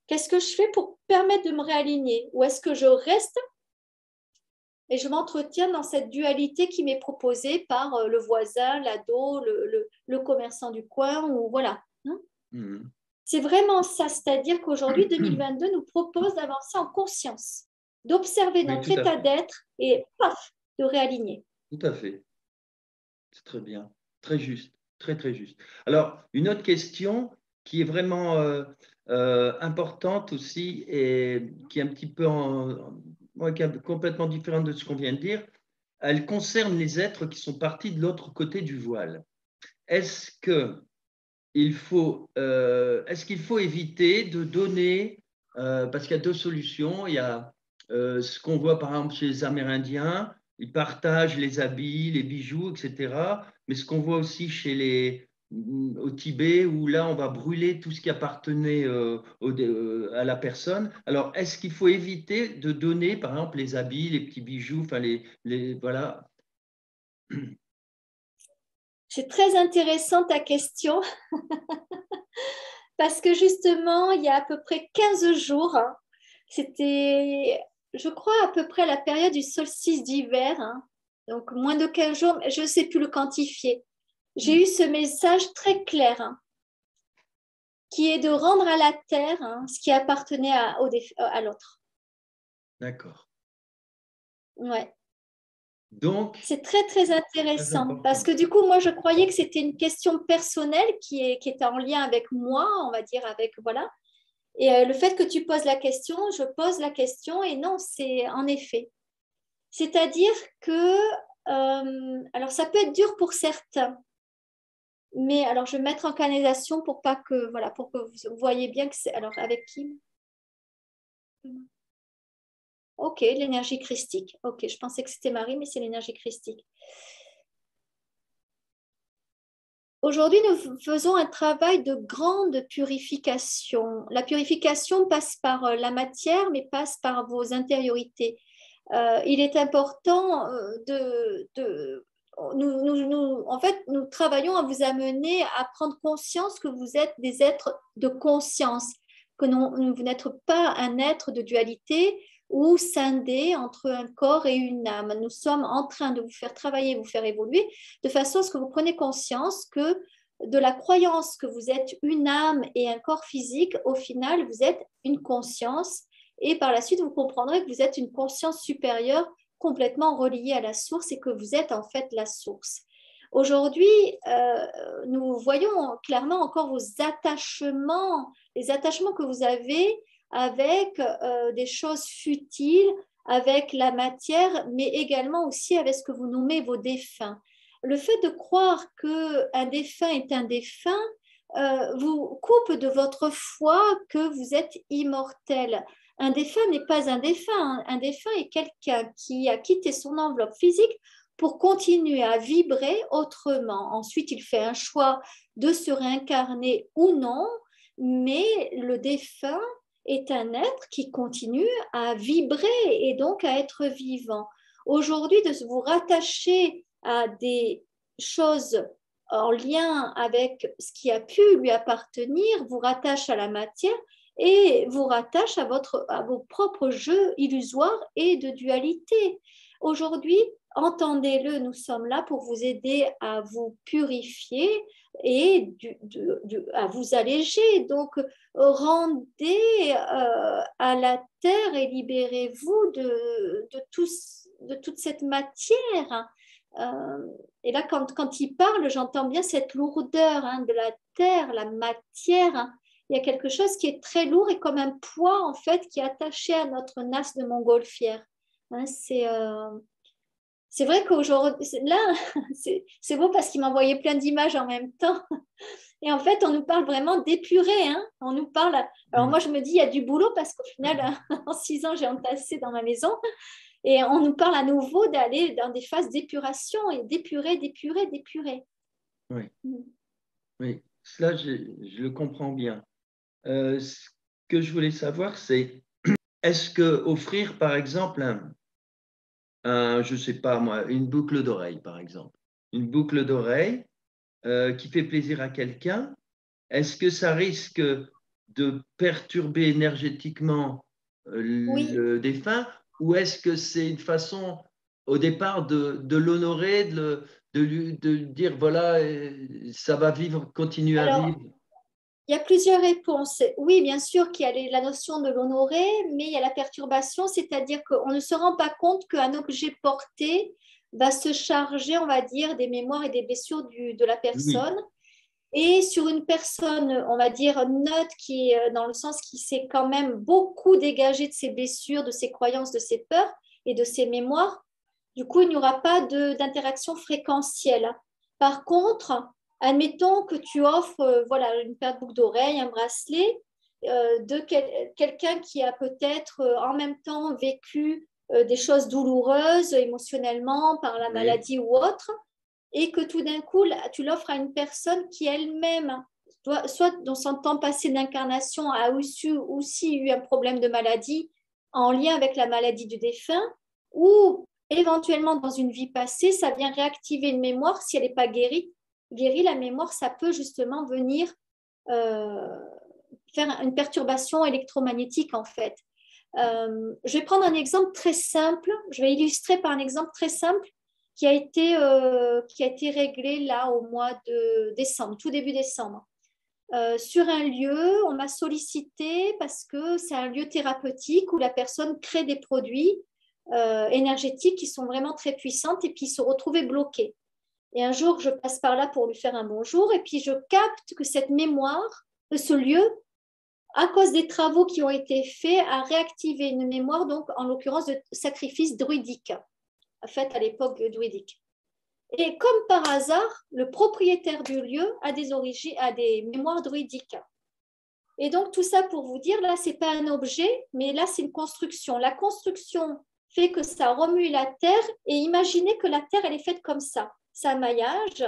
Qu'est-ce que je fais pour permettre de me réaligner? Ou est-ce que je reste et je m'entretiens dans cette dualité qui m'est proposée par le voisin, l'ado, le commerçant du coin, ou voilà. C'est vraiment ça, c'est-à-dire qu'aujourd'hui, 2022 nous propose d'avancer en conscience, d'observer notre état d'être et paf, de réaligner. Tout à fait. C'est très bien, très juste, très très juste. Alors, une autre question qui est vraiment importante aussi et qui est un petit peu qui est complètement différente de ce qu'on vient de dire, elle concerne les êtres qui sont partis de l'autre côté du voile. Est-ce qu'il faut éviter de donner, parce qu'il y a deux solutions, il y a ce qu'on voit par exemple chez les Amérindiens, ils partagent les habits, les bijoux, etc. Mais ce qu'on voit aussi au Tibet, où là, on va brûler tout ce qui appartenait à la personne. Alors, est-ce qu'il faut éviter de donner, par exemple, les habits, les petits bijoux, enfin, voilà. C'est très intéressant ta question, parce que justement, il y a à peu près 15 jours, hein, c'était, je crois, à peu près la période du solstice d'hiver, hein, donc moins de 15 jours, je ne sais plus le quantifier. J'ai eu ce message très clair, hein, qui est de rendre à la terre ce qui appartenait à l'autre. D'accord. Ouais. Donc, c'est très, très intéressant parce que du coup, moi, je croyais que c'était une question personnelle qui était en lien avec moi, on va dire, avec, voilà. Et le fait que tu poses la question, je pose la question et non, c'est en effet. C'est-à-dire que, alors ça peut être dur pour certains, mais alors je vais mettre en canalisation pour pas que, voilà, pour que vous voyez bien que c'est, alors avec qui? Ok, l'énergie christique. Ok, je pensais que c'était Marie, mais c'est l'énergie christique. Aujourd'hui, nous faisons un travail de grande purification. La purification passe par la matière, mais passe par vos intériorités. Il est important en fait, nous travaillons à vous amener à prendre conscience que vous êtes des êtres de conscience, que vous n'êtes pas un être de dualité ou scindé entre un corps et une âme. Nous sommes en train de vous faire travailler, vous faire évoluer, de façon à ce que vous preniez conscience que de la croyance que vous êtes une âme et un corps physique, au final, vous êtes une conscience. Et par la suite, vous comprendrez que vous êtes une conscience supérieure complètement reliée à la source et que vous êtes en fait la source. Aujourd'hui, nous voyons clairement encore vos attachements, les attachements que vous avez avec des choses futiles, avec la matière, mais également aussi avec ce que vous nommez vos défunts. Le fait de croire qu'un défunt est un défunt vous coupe de votre foi que vous êtes immortel. Un défunt n'est pas un défunt. Un défunt est quelqu'un qui a quitté son enveloppe physique pour continuer à vibrer autrement. Ensuite, il fait un choix de se réincarner ou non, mais le défunt est un être qui continue à vibrer et donc à être vivant. Aujourd'hui, de vous rattacher à des choses en lien avec ce qui a pu lui appartenir, vous rattache à la matière et vous rattache à vos propres jeux illusoires et de dualité. Aujourd'hui, entendez-le, nous sommes là pour vous aider à vous purifier et à vous alléger. Donc, rendez à la terre et libérez-vous de toute cette matière. Et là, quand il parle, j'entends bien cette lourdeur de la terre, la matière. Il y a quelque chose qui est très lourd et comme un poids, en fait, qui est attaché à notre nas de montgolfière. C'est vrai qu'aujourd'hui, là, c'est beau parce qu'il m'envoyait plein d'images en même temps. Et en fait, on nous parle vraiment d'épurer. On nous parle. Alors moi, je me dis, il y a du boulot parce qu'au final, en 6 ans, j'ai entassé dans ma maison. Et on nous parle à nouveau d'aller dans des phases d'épuration et d'épurer. Oui, oui. Cela, je le comprends bien. Ce que je voulais savoir, c'est est-ce que offrir, par exemple, je ne sais pas moi, une boucle d'oreille, par exemple, une boucle d'oreille qui fait plaisir à quelqu'un, est-ce que ça risque de perturber énergétiquement Oui. le défunt ou est-ce que c'est une façon au départ de l'honorer, de lui dire voilà, ça va vivre, continue à Alors, vivre? il y a plusieurs réponses. Oui, bien sûr qu'il y a la notion de l'honorer, mais il y a la perturbation, c'est-à-dire qu'on ne se rend pas compte qu'un objet porté va se charger, on va dire, des mémoires et des blessures de la Oui, personne. Et sur une personne, on va dire, neutre, qui est dans le sens qui s'est quand même beaucoup dégagé de ses blessures, de ses croyances, de ses peurs et de ses mémoires, du coup, il n'y aura pas d'interaction fréquentielle. Par contre, admettons que tu offres voilà, une paire de boucles d'oreilles, un bracelet de quelqu'un qui a peut-être en même temps vécu des choses douloureuses émotionnellement par la oui, maladie ou autre, et que tout d'un coup, tu l'offres à une personne qui elle-même, soit dans son temps passé d'incarnation, a aussi eu un problème de maladie en lien avec la maladie du défunt, ou éventuellement dans une vie passée, ça vient réactiver une mémoire si elle n'est pas guérie. Guérie, la mémoire, ça peut justement venir faire une perturbation électromagnétique en fait. Je vais prendre un exemple très simple, je vais illustrer par un exemple très simple qui a été réglé là au mois de décembre, tout début décembre. Sur un lieu, on m'a sollicité parce que c'est un lieu thérapeutique où la personne crée des produits énergétiques qui sont vraiment très puissantes et puis se retrouvaient bloqués. Et un jour, je passe par là pour lui faire un bonjour et puis je capte que cette mémoire de ce lieu, à cause des travaux qui ont été faits, a réactivé une mémoire, donc en l'occurrence de sacrifice druidique, fait à l'époque druidique. Et comme par hasard, le propriétaire du lieu a des mémoires druidiques. Et donc tout ça pour vous dire, là, ce n'est pas un objet, mais là, c'est une construction. La construction fait que ça remue la terre et imaginez que la terre, elle est faite comme ça. C'est un maillage,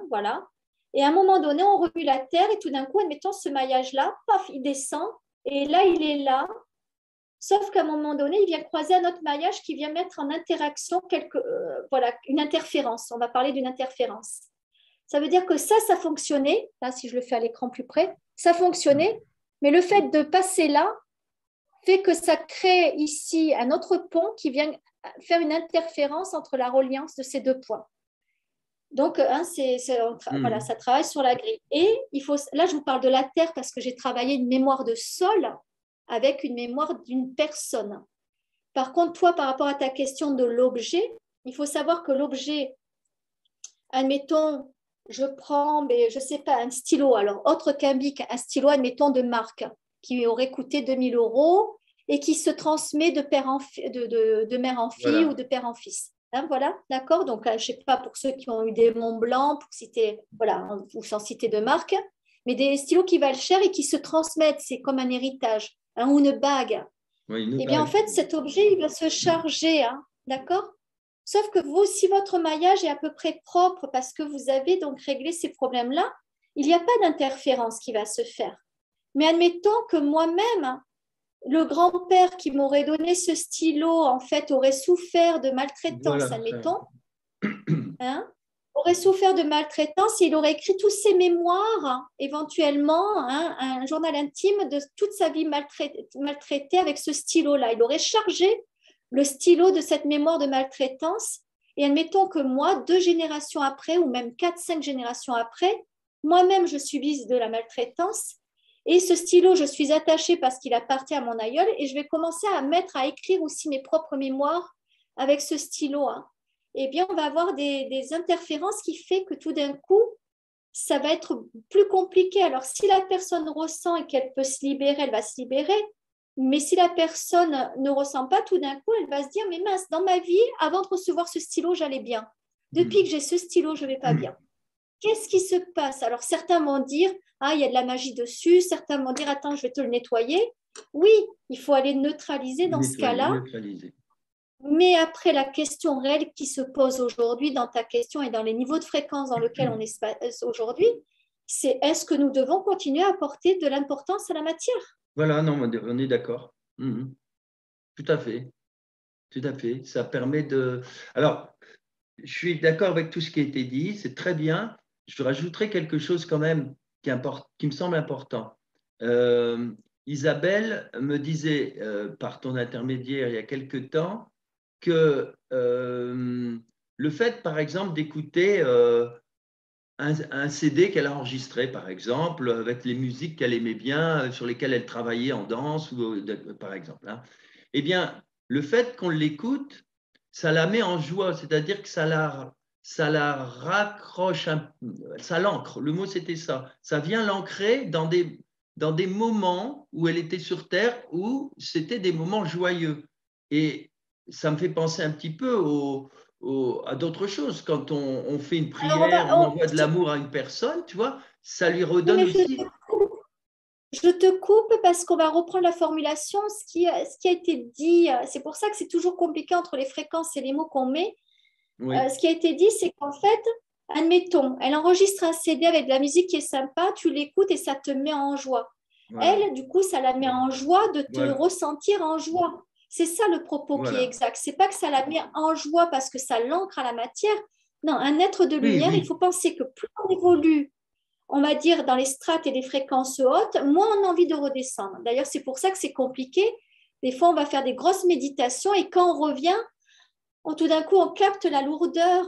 voilà. Et à un moment donné, on remue la terre et tout d'un coup, admettons ce maillage-là, paf, il descend et là, il est là. Sauf qu'à un moment donné, il vient croiser un autre maillage qui vient mettre en interaction voilà, une interférence. On va parler d'une interférence. Ça veut dire que ça fonctionnait. Là, si je le fais à l'écran plus près, ça fonctionnait. Mais le fait de passer là fait que ça crée ici un autre pont qui vient faire une interférence entre la reliance de ces deux points. Donc, voilà, ça travaille sur la grille. Et là, je vous parle de la terre parce que j'ai travaillé une mémoire de sol avec une mémoire d'une personne. Par contre, toi, par rapport à ta question de l'objet, il faut savoir que l'objet, admettons, je prends, mais je ne sais pas, un stylo, alors autre qu'un bic, un stylo, admettons, de marque, qui aurait coûté 2000 € et qui se transmet de mère en fille ou de père en fils. Hein, voilà, d'accord. Donc, je ne sais pas pour ceux qui ont eu des Mont Blanc, pour citer, voilà, ou sans citer de marque, mais des stylos qui valent cher et qui se transmettent, c'est comme un héritage, hein, ou une bague. Oui, Eh bien, en fait, cet objet, il va se charger, hein, d'accord. Sauf que vous, si votre maillage est à peu près propre parce que vous avez donc réglé ces problèmes-là, il n'y a pas d'interférence qui va se faire. Mais admettons que moi-même, le grand-père qui m'aurait donné ce stylo, en fait, aurait souffert de maltraitance, voilà, admettons, hein, aurait souffert de maltraitance et il aurait écrit tous ses mémoires, hein, éventuellement, hein, un journal intime de toute sa vie maltraitée avec ce stylo-là. Il aurait chargé le stylo de cette mémoire de maltraitance. Et admettons que moi, 2 générations après, ou même 4-5 générations après, moi-même, je subisse de la maltraitance. Et ce stylo, je suis attachée parce qu'il appartient à mon aïeul et je vais commencer à écrire aussi mes propres mémoires avec ce stylo. Hein. Eh bien, on va avoir des interférences qui fait que tout d'un coup, ça va être plus compliqué. Alors, si la personne ressent et qu'elle peut se libérer, elle va se libérer. Mais si la personne ne ressent pas, tout d'un coup, elle va se dire, mais mince, dans ma vie, avant de recevoir ce stylo, j'allais bien. Depuis que j'ai ce stylo, je ne vais pas bien. Qu'est-ce qui se passe? Alors, certains vont dire, ah, il y a de la magie dessus. Certains vont dire, attends, je vais te le nettoyer. Oui, il faut aller neutraliser dans ce cas-là. Neutraliser. Mais après, la question réelle qui se pose aujourd'hui dans ta question et dans les niveaux de fréquence dans lesquels on est aujourd'hui, c'est est-ce que nous devons continuer à apporter de l'importance à la matière? Voilà, non, on est d'accord. Tout à fait. Tout à fait. Ça permet de… Alors, je suis d'accord avec tout ce qui a été dit, c'est très bien. Je rajouterai quelque chose quand même qui me semble important. Isabelle me disait, par ton intermédiaire il y a quelque temps, que le fait, par exemple, d'écouter un CD qu'elle a enregistré, par exemple, avec les musiques qu'elle aimait bien, sur lesquelles elle travaillait en danse, par exemple, hein, eh bien, le fait qu'on l'écoute, ça la met en joie, c'est-à-dire que ça la raccroche, ça l'ancre, le mot c'était ça, ça vient l'ancrer dans des moments où elle était sur Terre, où c'était des moments joyeux. Et ça me fait penser un petit peu à d'autres choses. Quand on fait une prière, on envoie de l'amour à une personne, tu vois, ça lui redonne aussi. Je te coupe parce qu'on va reprendre la formulation, ce qui a été dit. C'est pour ça que c'est toujours compliqué entre les fréquences et les mots qu'on met. Oui. Ce qui a été dit, c'est qu'en fait, admettons, elle enregistre un CD avec de la musique qui est sympa, tu l'écoutes et ça te met en joie. Voilà. Elle, du coup, ça la met en joie de te ressentir en joie. C'est ça le propos qui est exact. C'est pas que ça la met en joie parce que ça l'ancre à la matière. Non, un être de lumière, il faut penser que plus on évolue, on va dire, dans les strates et les fréquences hautes, moins on a envie de redescendre. D'ailleurs, c'est pour ça que c'est compliqué. Des fois, on va faire des grosses méditations et quand on revient, tout d'un coup, on capte la lourdeur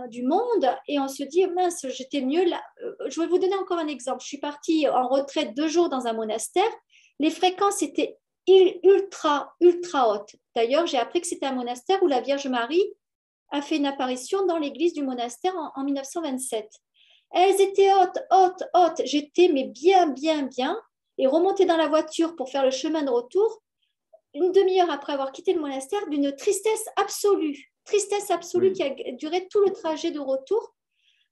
du monde et on se dit, mince, j'étais mieux là. Je vais vous donner encore un exemple. Je suis partie en retraite 2 jours dans un monastère. Les fréquences étaient ultra, ultra hautes. D'ailleurs, j'ai appris que c'était un monastère où la Vierge Marie a fait une apparition dans l'église du monastère en 1927. Elles étaient hautes, hautes, hautes. J'étais mais bien, bien, bien. Et remontée dans la voiture pour faire le chemin de retour, une demi-heure après avoir quitté le monastère, d'une tristesse absolue qui a duré tout le trajet de retour.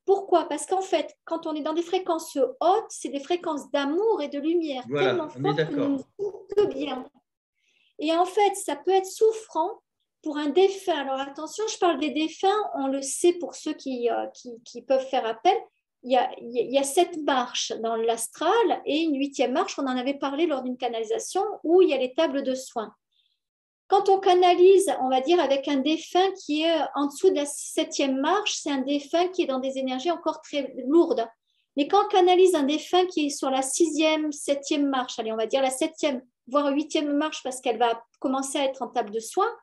Pourquoi? Parce qu'en fait, quand on est dans des fréquences hautes, c'est des fréquences d'amour et de lumière tellement fortes que nous nous sentons bien. Et en fait, ça peut être souffrant pour un défunt. Alors attention, je parle des défunts, on le sait pour ceux qui peuvent faire appel. Il y a 7 marches dans l'astral et une 8e marche, on en avait parlé lors d'une canalisation, où il y a les tables de soins. Quand on canalise, on va dire, avec un défunt qui est en dessous de la 7e marche, c'est un défunt qui est dans des énergies encore très lourdes. Mais quand on canalise un défunt qui est sur la 6e, 7e marche, allez, on va dire la 7e, voire 8e marche, parce qu'elle va commencer à être en table de soins,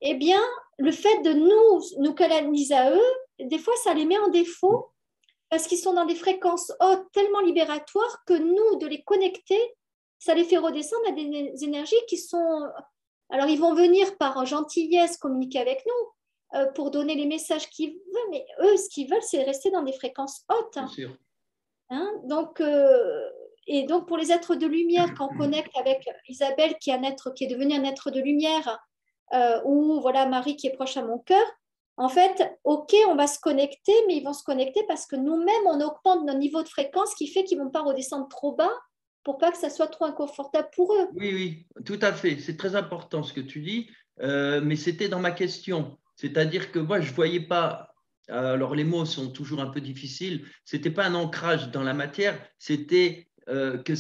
eh bien, le fait de nous canaliser à eux, des fois, ça les met en défaut parce qu'ils sont dans des fréquences hautes tellement libératoires que nous, de les connecter, ça les fait redescendre à des énergies qui sont… Alors, ils vont venir par gentillesse communiquer avec nous pour donner les messages qu'ils veulent, mais eux, ce qu'ils veulent, c'est rester dans des fréquences hautes. Bien sûr. Donc, et donc, pour les êtres de lumière, quand on connecte avec Isabelle, qui est devenue un être de lumière, ou voilà, Marie qui est proche à mon cœur, en fait, ok, on va se connecter, mais ils vont se connecter parce que nous-mêmes, on augmente notre niveau de fréquence, qui fait qu'ils ne vont pas redescendre trop bas pour pas que ça soit trop inconfortable pour eux. Oui, oui, tout à fait. C'est très important ce que tu dis, mais c'était dans ma question. C'est-à-dire que moi, je ne voyais pas, alors les mots sont toujours un peu difficiles, ce n'était pas un ancrage dans la matière, c'était que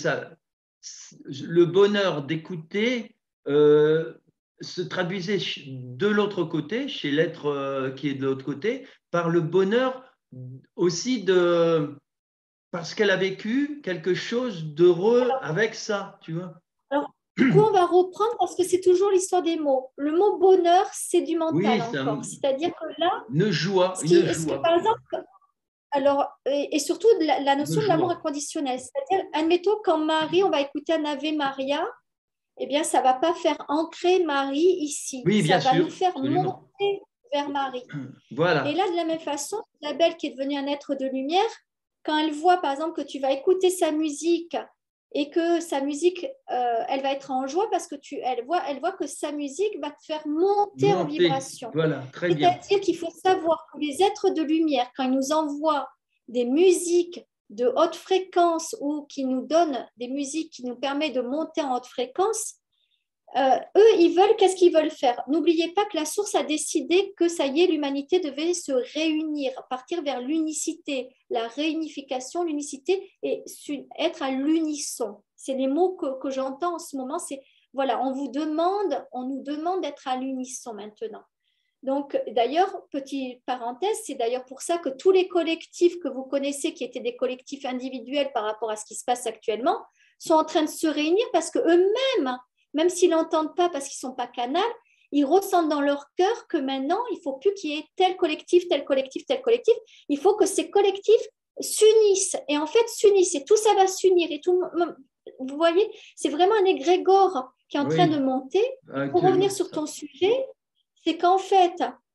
le bonheur d'écouter se traduisait de l'autre côté, chez l'être qui est de l'autre côté, par le bonheur aussi parce qu'elle a vécu quelque chose d'heureux avec ça, tu vois. Alors, du coup, on va reprendre parce que c'est toujours l'histoire des mots. Le mot bonheur, c'est du mental Oui, encore. C'est-à-dire que là, une joie, par exemple, alors, et surtout la une notion de l'amour joie. inconditionnel. C'est-à-dire, admettons, quand Marie, on va écouter un Ave Maria, eh bien, ça ne va pas faire ancrer Marie ici. Oui, Ça bien va sûr, nous faire absolument. monter vers Marie. Et Voilà. là, de la même façon, Isabelle, qui est devenue un être de lumière, quand elle voit, par exemple, que tu vas écouter sa musique et que sa musique, elle va être en joie parce que elle voit que sa musique va te faire monter en Monter, vibration. voilà, très bien. C'est-à-dire qu'il faut savoir que les êtres de lumière, quand ils nous envoient des musiques de haute fréquence ou qui nous donnent des musiques qui nous permettent de monter en haute fréquence, eux, qu'est-ce qu'ils veulent faire? N'oubliez pas que la source a décidé que ça y est, l'humanité devait se réunir, partir vers l'unicité, la réunification, l'unicité et être à l'unisson. C'est les mots que j'entends en ce moment. C'est voilà, on nous demande d'être à l'unisson maintenant. Donc, d'ailleurs, petite parenthèse, c'est d'ailleurs pour ça que tous les collectifs que vous connaissez, qui étaient des collectifs individuels par rapport à ce qui se passe actuellement, sont en train de se réunir parce qu'eux-mêmes, même s'ils n'entendent pas parce qu'ils ne sont pas canal, ils ressentent dans leur cœur que maintenant, il ne faut plus qu'il y ait tel collectif, tel collectif, tel collectif. Il faut que ces collectifs s'unissent. Et en fait, s'unissent. Et tout ça va s'unir. Et tout, vous voyez, c'est vraiment un égrégore qui est en train de Oui, monter. Pour actuellement, revenir c'est sur ça. ton sujet, c'est qu'en fait,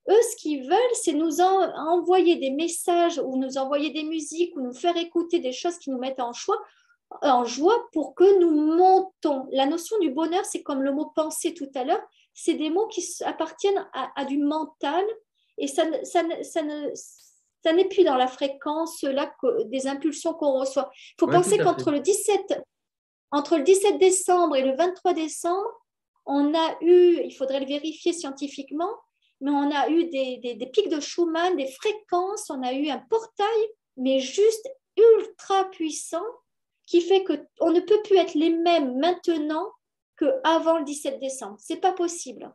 eux, ce qu'ils veulent, c'est nous envoyer des messages ou nous envoyer des musiques ou nous faire écouter des choses qui nous mettent en joie pour que nous montons. La notion du bonheur, c'est comme le mot penser tout à l'heure, c'est des mots qui appartiennent à du mental et ça n'est plus dans la fréquence là, des impulsions qu'on reçoit. Il faut Ouais, tout penser à fait. qu'entre le 17 décembre et le 23 décembre, on a eu, il faudrait le vérifier scientifiquement, mais on a eu des pics de Schumann, des fréquences, on a eu un portail, mais juste ultra puissant, qui fait qu'on ne peut plus être les mêmes maintenant qu'avant le 17 décembre. Ce n'est pas possible,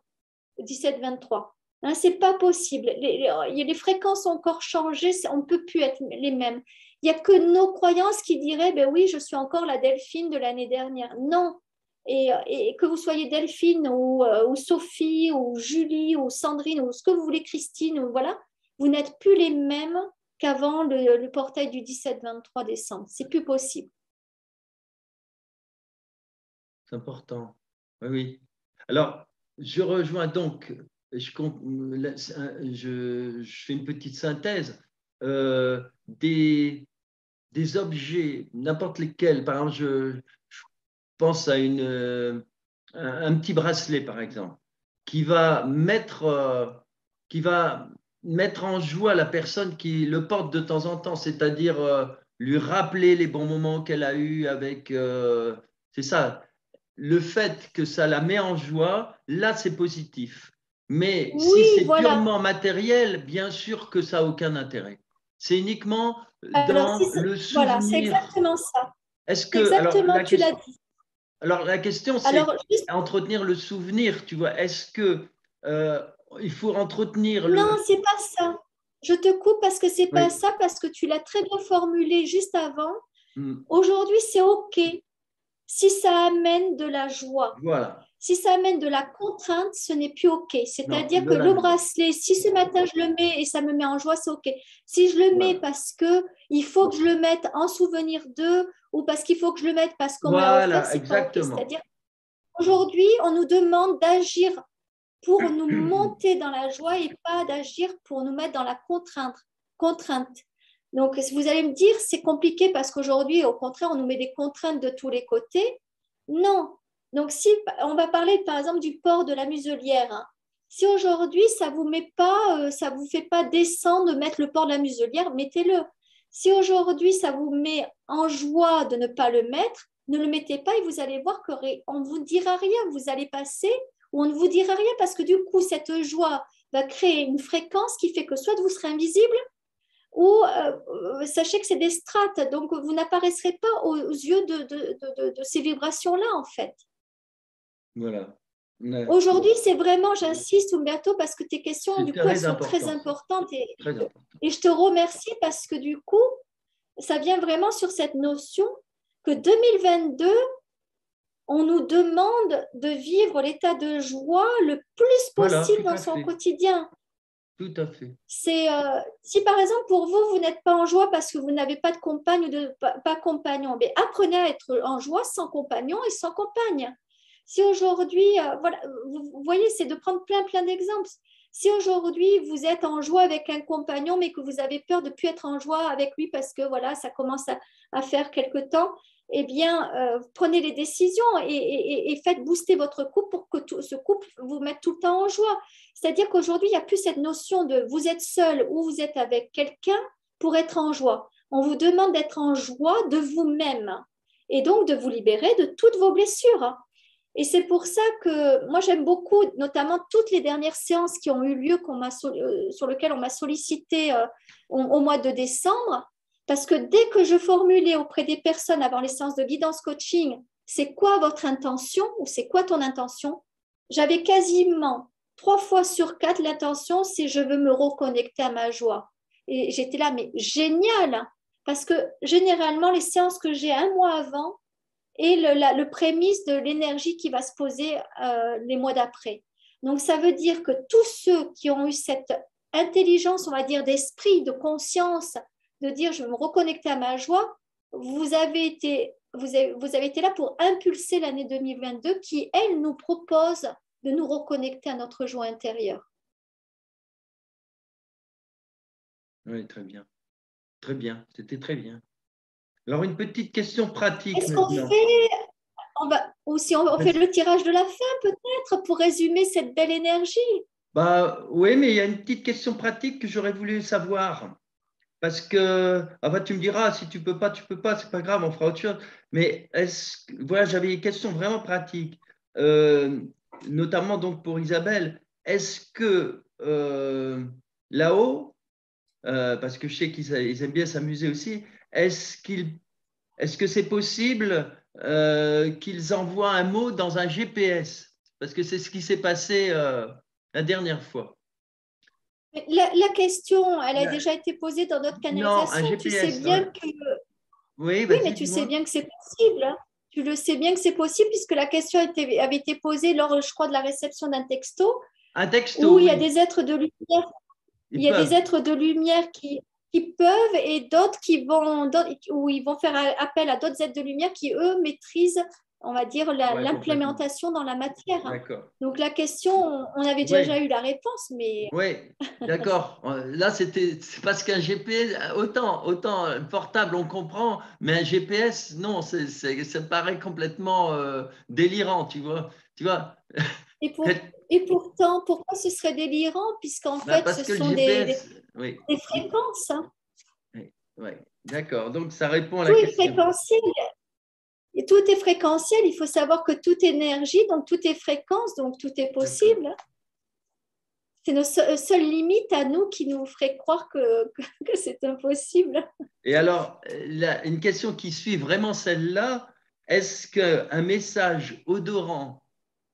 le 17-23. Hein, ce n'est pas possible. Les fréquences ont encore changé, on ne peut plus être les mêmes. Il n'y a que nos croyances qui diraient, ben oui, je suis encore la Delphine de l'année dernière. Non. Et que vous soyez Delphine ou Sophie ou Julie ou Sandrine ou ce que vous voulez, Christine, ou voilà, vous n'êtes plus les mêmes qu'avant le portail du 17-23 décembre. C'est plus possible. C'est important. Oui, oui. Alors, je rejoins donc, je fais une petite synthèse des objets, n'importe lesquels. Par exemple, je pense à un petit bracelet, par exemple, qui va qui va mettre en joie la personne qui le porte de temps en temps, c'est-à-dire lui rappeler les bons moments qu'elle a eus avec. C'est ça. Le fait que ça la met en joie, là, c'est positif. Mais si Oui, c'est voilà. purement matériel, bien sûr que ça n'a aucun intérêt. C'est uniquement Alors, dans le voilà, c'est souvenir. exactement ça. Est-ce C'est que, exactement, tu l'as dit. alors la question, c'est Alors, juste, entretenir le souvenir, tu vois. Est-ce que il faut entretenir non, le. c'est pas ça. Je te coupe parce que c'est pas Oui. ça, parce que tu l'as très bien formulé juste avant. Hmm. Aujourd'hui, c'est OK. si ça amène de la joie. Voilà. Si ça amène de la contrainte, ce n'est plus OK. C'est-à-dire que de la le joie. bracelet, si ce matin je le mets et ça me met en joie, c'est OK. Si je le mets Voilà. parce qu'il faut que je le mette en souvenir d'eux ou parce qu'il faut que je le mette parce qu'on me l'a offert, Voilà, c'est pas OK. exactement. C'est-à-dire qu'aujourd'hui, on nous demande d'agir pour nous monter dans la joie et pas d'agir pour nous mettre dans la contrainte. Donc, vous allez me dire, c'est compliqué parce qu'aujourd'hui, au contraire, on nous met des contraintes de tous les côtés. Non. Donc, si on va parler par exemple du port de la muselière, hein. Si aujourd'hui ça vous met pas, ça vous fait pas descendre de mettre le port de la muselière, mettez-le. Si aujourd'hui ça vous met en joie de ne pas le mettre, ne le mettez pas et vous allez voir qu'on ne vous dira rien. Vous allez passer ou on ne vous dira rien parce que du coup cette joie va créer une fréquence qui fait que soit vous serez invisible ou sachez que c'est des strates, donc vous n'apparaîtrez pas aux yeux de ces vibrations-là en fait. Voilà. Aujourd'hui, c'est vraiment, j'insiste Umberto, parce que tes questions, du coup, elles sont très importantes et je te remercie parce que du coup, ça vient vraiment sur cette notion que 2022, on nous demande de vivre l'état de joie le plus possible dans son quotidien. Tout à fait. Si par exemple pour vous, vous n'êtes pas en joie parce que vous n'avez pas de compagne ou pas compagnon, mais apprenez à être en joie sans compagnon et sans compagne. Si aujourd'hui, voilà, vous voyez, c'est de prendre plein d'exemples. Si aujourd'hui vous êtes en joie avec un compagnon, mais que vous avez peur de ne plus être en joie avec lui parce que voilà, ça commence à faire quelque temps, eh bien, prenez les décisions et faites booster votre couple pour que ce couple vous mette tout le temps en joie. C'est-à-dire qu'aujourd'hui, il n'y a plus cette notion de vous êtes seul ou vous êtes avec quelqu'un pour être en joie. On vous demande d'être en joie de vous-même et donc de vous libérer de toutes vos blessures. Et c'est pour ça que moi, j'aime beaucoup, notamment toutes les dernières séances qui ont eu lieu, sur lesquelles on m'a sollicité au mois de décembre, parce que dès que je formulais auprès des personnes avant les séances de guidance coaching, c'est quoi votre intention ou c'est quoi ton intention, j'avais quasiment 3 fois sur 4 l'intention, c'est je veux me reconnecter à ma joie. Et j'étais là, mais génial, parce que généralement, les séances que j'ai un mois avant, et le prémisse de l'énergie qui va se poser les mois d'après. Donc, ça veut dire que tous ceux qui ont eu cette intelligence, on va dire, d'esprit, de conscience, de dire je vais me reconnecter à ma joie, vous avez été là pour impulser l'année 2022 qui, elle, nous propose de nous reconnecter à notre joie intérieure. Oui, très bien. Très bien, c'était très bien. Alors, une petite question pratique. Est-ce qu'on fait, ou si on fait le tirage de la fin, peut-être, pour résumer cette belle énergie? Bah, oui, mais il y a une petite question pratique que j'aurais voulu savoir. Parce que, tu me diras, si tu peux pas, c'est pas grave, on fera autre chose. Mais voilà, j'avais une question vraiment pratique, notamment donc pour Isabelle. Est-ce que là-haut, parce que je sais qu'ils aiment bien s'amuser aussi, est-ce que c'est possible qu'ils envoient un mot dans un GPS? Parce que c'est ce qui s'est passé la dernière fois. La question, elle a déjà été posée dans notre canalisation. Non, un GPS, tu sais bien que… Oui, mais tu sais bien que c'est possible. Hein. Tu le sais bien que c'est possible puisque la question avait été posée lors, je crois, de la réception d'un texto. Un texto, où il y a des êtres de lumière. Il y a des êtres de lumière qui peuvent et d'autres où ils vont faire appel à d'autres êtres de lumière qui, eux, maîtrisent, on va dire, l'implémentation dans la matière. Donc la question, on avait déjà eu la réponse, mais… Oui, d'accord. Là, c'est parce qu'un GPS, autant portable, on comprend, mais un GPS, non, ça paraît complètement délirant, tu vois. Et pourtant, pourquoi ce serait délirant, puisqu'en fait, ce sont des fréquences. Hein. Oui, d'accord. Donc, ça répond à la question. Tout est fréquentiel. Et tout est fréquentiel. Il faut savoir que toute énergie, donc tout est fréquence, donc tout est possible. C'est nos seules limites à nous qui nous feraient croire que c'est impossible. Et alors, une question qui suit vraiment celle-là, est-ce qu'un message odorant,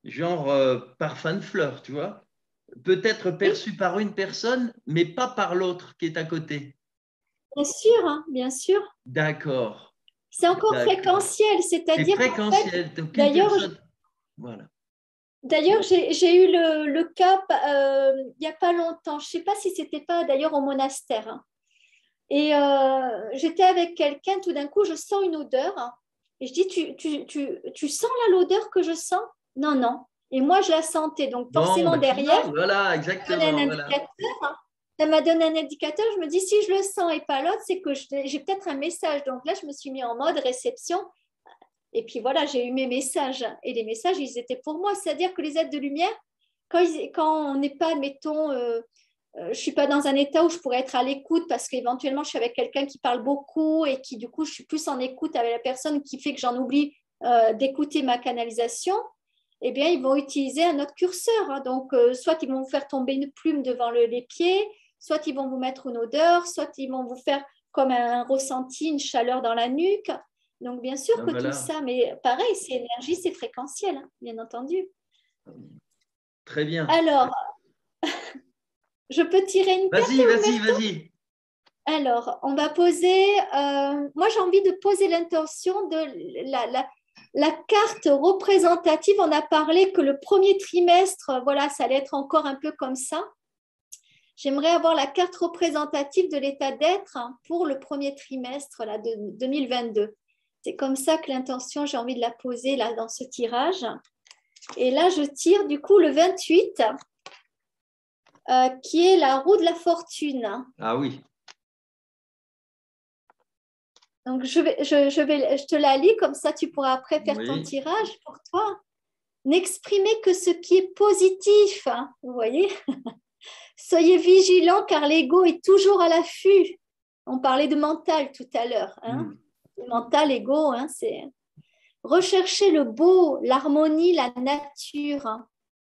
genre parfum de fleurs, tu vois, peut être perçu par une personne, mais pas par l'autre qui est à côté? Bien sûr, hein, bien sûr. D'accord. C'est encore fréquentiel, C'est c'est-à-dire fréquentiel. d'ailleurs, voilà. D'ailleurs, j'ai eu le cas il n'y a pas longtemps. Je ne sais pas si c'était pas d'ailleurs au monastère, hein. Et j'étais avec quelqu'un, tout d'un coup, je sens une odeur, hein. Et je dis, tu sens là l'odeur que je sens? Non, non. Et moi, je la sentais. Donc, forcément, Bon, derrière, voilà, ça m'a donné exactement. un Voilà. indicateur, hein. Ça m'a donné un indicateur. Je me dis, si je le sens et pas l'autre, c'est que j'ai peut-être un message. Donc là, je me suis mis en mode réception. Et puis voilà, j'ai eu mes messages. Et les messages, ils étaient pour moi. C'est-à-dire que les êtres de lumière, quand on n'est pas, admettons, je ne suis pas dans un état où je pourrais être à l'écoute parce qu'éventuellement, je suis avec quelqu'un qui parle beaucoup et qui, du coup, je suis plus en écoute avec la personne qui fait que j'en oublie d'écouter ma canalisation, eh bien, ils vont utiliser un autre curseur, hein. Donc, soit ils vont vous faire tomber une plume devant les pieds, soit ils vont vous mettre une odeur, soit ils vont vous faire comme un ressenti, une chaleur dans la nuque. Donc, bien sûr que Voilà. tout ça, mais pareil, c'est énergie, c'est fréquentiel, hein, bien entendu. Très bien. Alors, je peux tirer une carte? Vas-y. Alors, on va poser, moi j'ai envie de poser l'intention de la carte représentative. On a parlé que le premier trimestre, voilà, ça allait être encore un peu comme ça. J'aimerais avoir la carte représentative de l'état d'être pour le premier trimestre là, de 2022. C'est comme ça que l'intention, j'ai envie de la poser là, dans ce tirage. Et là, je tire du coup le 28, qui est la roue de la fortune. Ah oui. Donc, je te la lis, comme ça tu pourras après faire ton tirage pour toi. N'exprimez que ce qui est positif, hein, vous voyez. Soyez vigilants car l'ego est toujours à l'affût. On parlait de mental tout à l'heure, hein. Mental, ego, hein, c'est... Recherchez le beau, l'harmonie, la nature.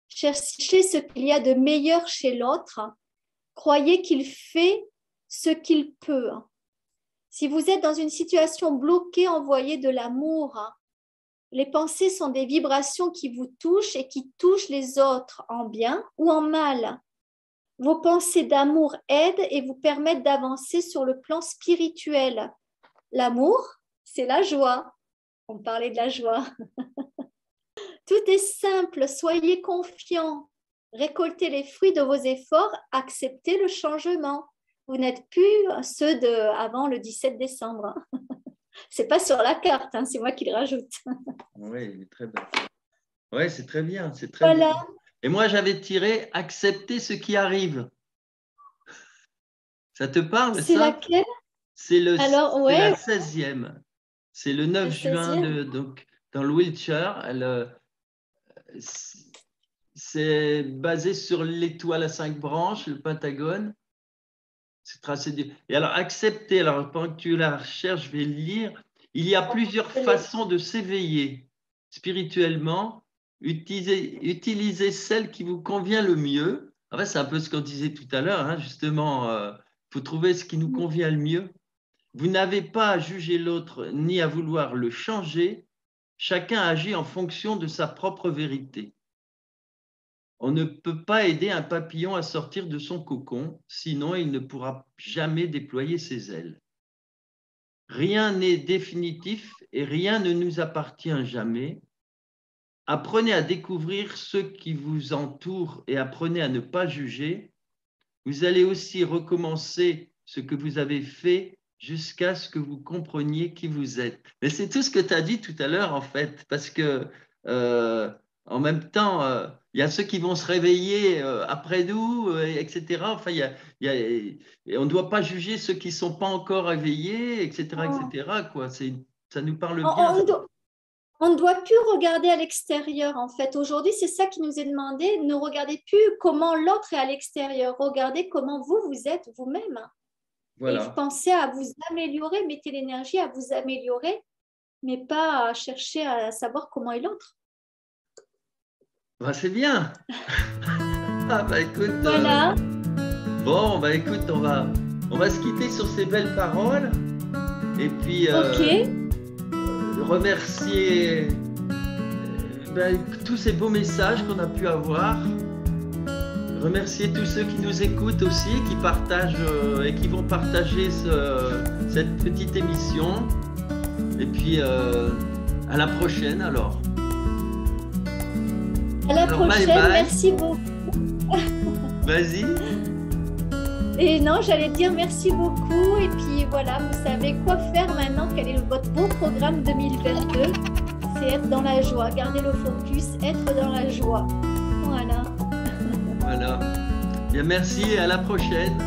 Cherchez ce qu'il y a de meilleur chez l'autre. Croyez qu'il fait ce qu'il peut. Si vous êtes dans une situation bloquée, envoyez de l'amour. Les pensées sont des vibrations qui vous touchent et qui touchent les autres en bien ou en mal. Vos pensées d'amour aident et vous permettent d'avancer sur le plan spirituel. L'amour, c'est la joie. On parlait de la joie. Tout est simple, soyez confiants. Récoltez les fruits de vos efforts, acceptez le changement. Vous n'êtes plus ceux d'avant le 17 décembre. Ce n'est pas sur la carte, hein, c'est moi qui le rajoute. Oui, il est très bien. Oui, c'est très bien. Voilà. Bien. Et moi, j'avais tiré « Accepter ce qui arrive ». Ça te parle, c'est ça? Laquelle? C'est la 16e. C'est le 9 juin, donc, dans le Wiltshire. C'est basé sur l'étoile à 5 branches, le Pentagone. C'est tracé du... Et alors, accepter, alors pendant que tu la recherches, je vais le lire. Il y a plusieurs façons de s'éveiller spirituellement. Utilisez celle qui vous convient le mieux. En fait, c'est un peu ce qu'on disait tout à l'heure, hein, justement. Il faut trouver ce qui nous convient le mieux. Vous n'avez pas à juger l'autre ni à vouloir le changer. Chacun agit en fonction de sa propre vérité. On ne peut pas aider un papillon à sortir de son cocon, sinon il ne pourra jamais déployer ses ailes. Rien n'est définitif et rien ne nous appartient jamais. Apprenez à découvrir ceux qui vous entourent et apprenez à ne pas juger. Vous allez aussi recommencer ce que vous avez fait jusqu'à ce que vous compreniez qui vous êtes. Mais c'est tout ce que tu as dit tout à l'heure, en fait, parce que en même temps, il y a ceux qui vont se réveiller après nous, etc. Enfin, on ne doit pas juger ceux qui ne sont pas encore éveillés, etc. Quoi. Ça nous parle bien. On ne doit plus regarder à l'extérieur, en fait. Aujourd'hui, c'est ça qui nous est demandé. Ne regardez plus comment l'autre est à l'extérieur. Regardez comment vous êtes vous-même. Voilà. Et pensez à vous améliorer, mettez l'énergie à vous améliorer, mais pas à chercher à savoir comment est l'autre. Bah, c'est bien. Ah, bah, écoute, voilà. Bon, bah, écoute, on va se quitter sur ces belles paroles. Et puis, remercier tous ces beaux messages qu'on a pu avoir. Remercier tous ceux qui nous écoutent aussi, qui partagent et qui vont partager cette petite émission. Et puis, à la prochaine alors. À la Alors, prochaine, bye bye. merci beaucoup. Vas-y. Et non, j'allais dire merci beaucoup. Et puis voilà, vous savez quoi faire maintenant. Quel est votre beau programme 2022? C'est être dans la joie, garder le focus, être dans la joie. Voilà. Voilà. Bien, merci et à la prochaine.